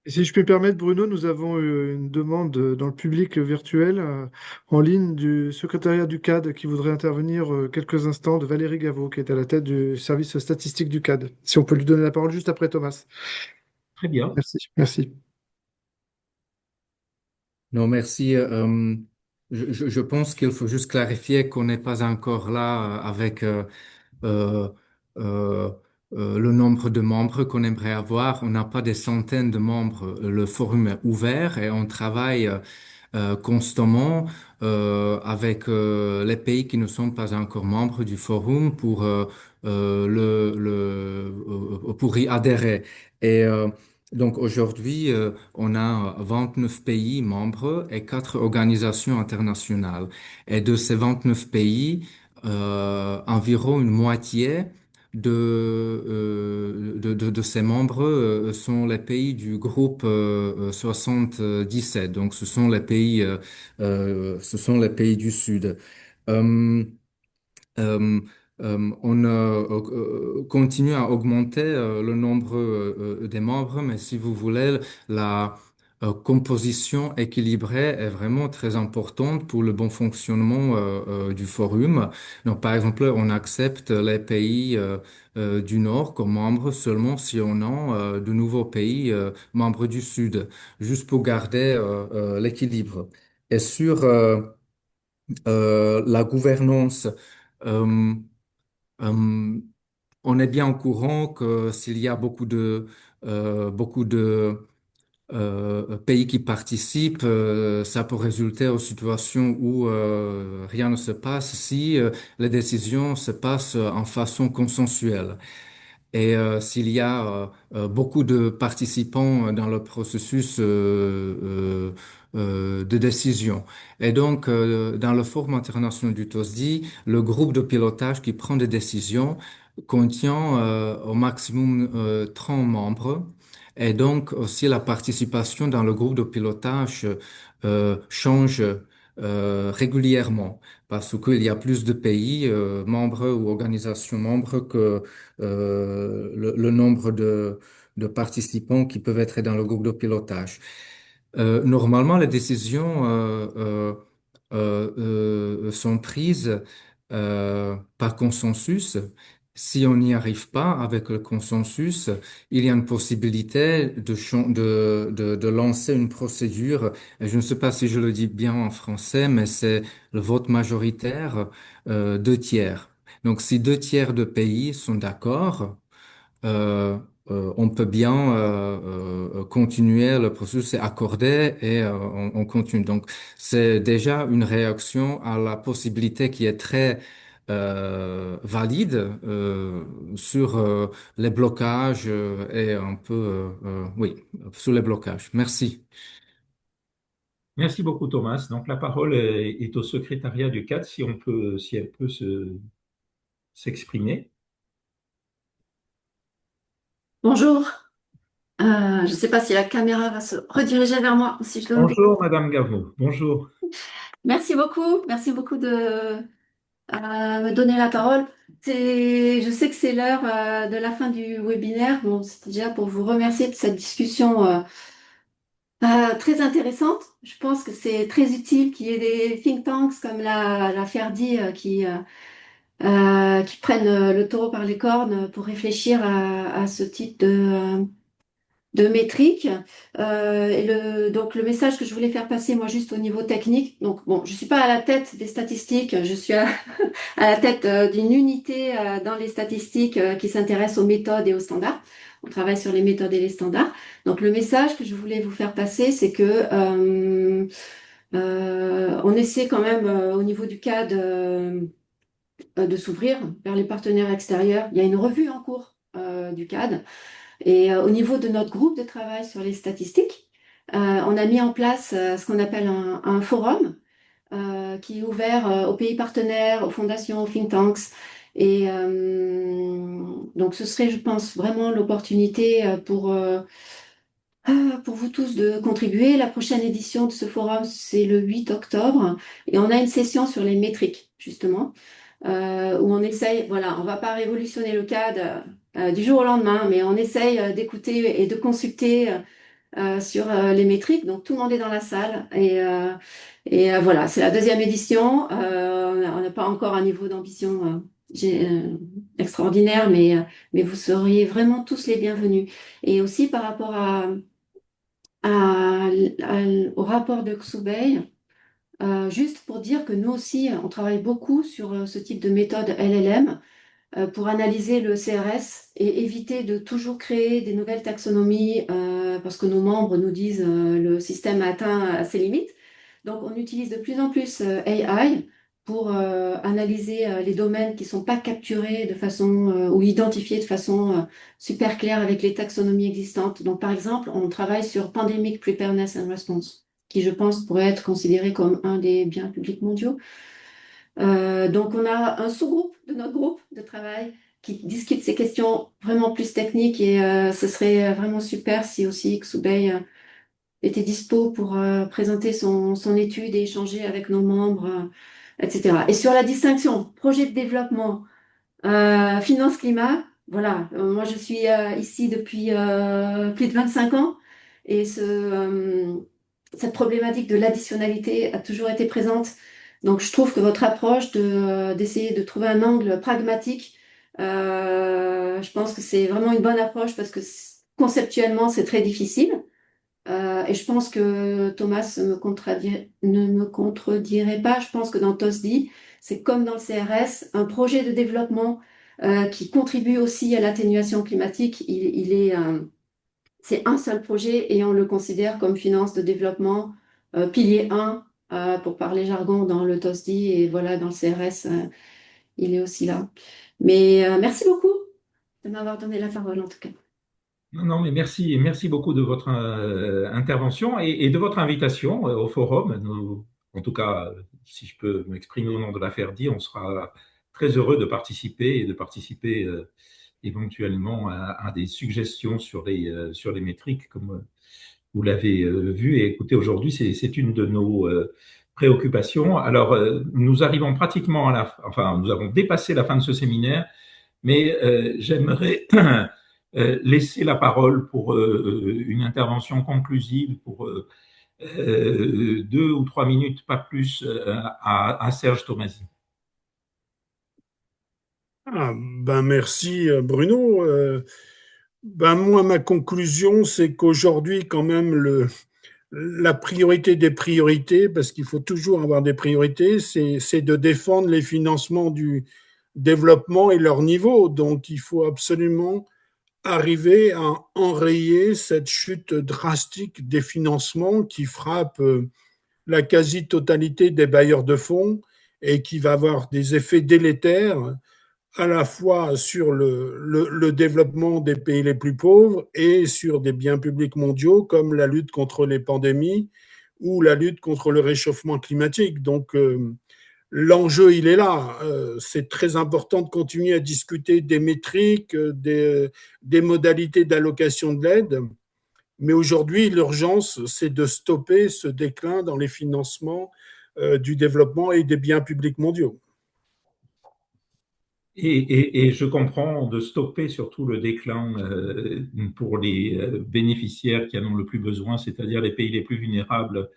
Et si je puis me permettre, Bruno, nous avons eu une demande dans le public virtuel en ligne du secrétariat du CAD qui voudrait intervenir quelques instants, de Valérie Gaveau, qui est à la tête du service statistique du CAD. Si on peut lui donner la parole juste après Thomas. Très bien. Merci. Merci. Non, merci. Je pense qu'il faut juste clarifier qu'on n'est pas encore là avec euh, euh, le nombre de membres qu'on aimerait avoir. On n'a pas des centaines de membres. Le forum est ouvert et on travaille constamment avec les pays qui ne sont pas encore membres du forum pour pour y adhérer. Et donc aujourd'hui, on a 29 pays membres et 4 organisations internationales. Et de ces 29 pays, environ une moitié de ces membres sont les pays du groupe 77. Donc, ce sont les pays du Sud. Euh, euh, on continue à augmenter le nombre des membres, mais si vous voulez, la composition équilibrée est vraiment très importante pour le bon fonctionnement du forum. Donc, par exemple, on accepte les pays du Nord comme membres seulement si on a de nouveaux pays membres du Sud, juste pour garder l'équilibre. Et sur la gouvernance, euh, euh, on est bien au courant que s'il y a beaucoup de pays qui participent, ça peut résulter aux situations où rien ne se passe si les décisions se passent en façon consensuelle. Et s'il y a beaucoup de participants dans le processus de décision. Et donc, dans le Forum international du TOSDI, le groupe de pilotage qui prend des décisions contient au maximum 30 membres. Et donc, aussi, la participation dans le groupe de pilotage change régulièrement parce qu'il y a plus de pays membres ou organisations membres que le nombre de participants qui peuvent être dans le groupe de pilotage. Normalement, les décisions sont prises par consensus. Si on n'y arrive pas avec le consensus, il y a une possibilité de lancer une procédure. Et je ne sais pas si je le dis bien en français, mais c'est le vote majoritaire, 2 tiers. Donc, si 2 tiers de pays sont d'accord, euh, on peut bien continuer le processus, est accordé et on continue. Donc, c'est déjà une réaction à la possibilité qui est très valide sur les blocages et un peu, oui, sur les blocages. Merci. Merci beaucoup, Thomas. Donc, la parole est au secrétariat du CAD, si elle peut s'exprimer. Bonjour. Je ne sais pas si la caméra va se rediriger vers moi, si je dois me Bonjour, Madame Gaveau. Bonjour. Merci beaucoup. Merci beaucoup de me donner la parole. Je sais que c'est l'heure de la fin du webinaire. Bon, c'était déjà pour vous remercier de cette discussion très intéressante. Je pense que c'est très utile qu'il y ait des think tanks comme la FERDI qui prennent le taureau par les cornes pour réfléchir à ce type de métrique. Donc le message que je voulais faire passer, moi, juste au niveau technique. Donc bon, je suis pas à la tête des statistiques, je suis à, à la tête d'une unité dans les statistiques qui s'intéresse aux méthodes et aux standards. On travaille sur les méthodes et les standards. Donc le message que je voulais vous faire passer, c'est que on essaie quand même au niveau du CAD de s'ouvrir vers les partenaires extérieurs. Il y a une revue en cours du CAD. Et au niveau de notre groupe de travail sur les statistiques, on a mis en place ce qu'on appelle un forum qui est ouvert aux pays partenaires, aux fondations, aux think tanks. Et donc ce serait, je pense, vraiment l'opportunité pour vous tous de contribuer. La prochaine édition de ce forum, c'est le 8 octobre. Et on a une session sur les métriques, justement, où on essaye, voilà, on va pas révolutionner le CAD du jour au lendemain, mais on essaye d'écouter et de consulter sur les métriques. Donc tout le monde est dans la salle et voilà, c'est la deuxième édition. On n'a pas encore un niveau d'ambition extraordinaire, mais vous seriez vraiment tous les bienvenus. Et aussi par rapport à- au rapport de Xubei, juste pour dire que nous aussi, on travaille beaucoup sur ce type de méthode LLM pour analyser le CRS et éviter de toujours créer des nouvelles taxonomies parce que nos membres nous disent le système a atteint ses limites. Donc, on utilise de plus en plus AI pour analyser les domaines qui ne sont pas capturés de façon ou identifiés de façon super claire avec les taxonomies existantes. Donc, par exemple, on travaille sur Pandemic Preparedness and Response, qui, je pense, pourrait être considéré comme un des biens publics mondiaux. Donc, on a un sous-groupe de notre groupe de travail qui discute ces questions vraiment plus techniques et ce serait vraiment super si aussi Xubei était dispo pour présenter son étude et échanger avec nos membres, etc. Et sur la distinction projet de développement, finance climat, voilà, moi je suis ici depuis plus de 25 ans et cette problématique de l'additionnalité a toujours été présente. Donc je trouve que votre approche d'essayer de trouver un angle pragmatique, je pense que c'est vraiment une bonne approche parce que conceptuellement c'est très difficile. Et je pense que Thomas ne me contredirait pas. Je pense que dans TOSDI, c'est comme dans le CRS, un projet de développement qui contribue aussi à l'atténuation climatique. C'est un seul projet et on le considère comme finance de développement pilier 1 pour parler jargon dans le TOSDI et voilà dans le CRS, il est aussi là. Mais merci beaucoup de m'avoir donné la parole en tout cas. Non, non, mais merci beaucoup de votre intervention et de votre invitation au forum. En tout cas, si je peux m'exprimer au nom de la FERDI, on sera très heureux de participer et de participer éventuellement à des suggestions sur les métriques, comme vous l'avez vu. Et écoutez, aujourd'hui, c'est une de nos préoccupations. Alors, nous arrivons pratiquement enfin, nous avons dépassé la fin de ce séminaire, mais j'aimerais laisser la parole pour une intervention conclusive, pour 2 ou 3 minutes, pas plus, à Serge Tomasi. Ben merci Bruno. Ben moi, ma conclusion, c'est qu'aujourd'hui, quand même, la priorité des priorités, parce qu'il faut toujours avoir des priorités, c'est de défendre les financements du développement et leur niveau. Donc, il faut absolument arriver à enrayer cette chute drastique des financements qui frappe la quasi-totalité des bailleurs de fonds et qui va avoir des effets délétères à la fois sur le développement des pays les plus pauvres et sur des biens publics mondiaux comme la lutte contre les pandémies ou la lutte contre le réchauffement climatique. Donc, l'enjeu, il est là. C'est très important de continuer à discuter des métriques, des modalités d'allocation de l'aide. Mais aujourd'hui, l'urgence, c'est de stopper ce déclin dans les financements du développement et des biens publics mondiaux. Et je comprends de stopper surtout le déclin pour les bénéficiaires qui en ont le plus besoin, c'est-à-dire les pays les plus vulnérables,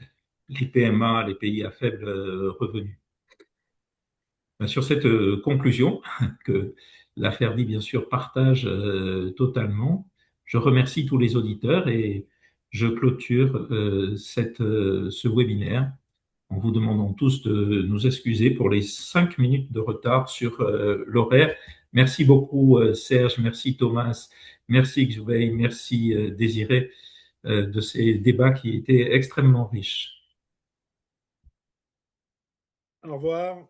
les PMA, les pays à faible revenu. Ben, sur cette conclusion, que l'affaire dit bien sûr partage totalement, je remercie tous les auditeurs et je clôture ce webinaire en vous demandant tous de nous excuser pour les 5 minutes de retard sur l'horaire. Merci beaucoup Serge, merci Thomas, merci Xubei, merci Désiré de ces débats qui étaient extrêmement riches. Au revoir.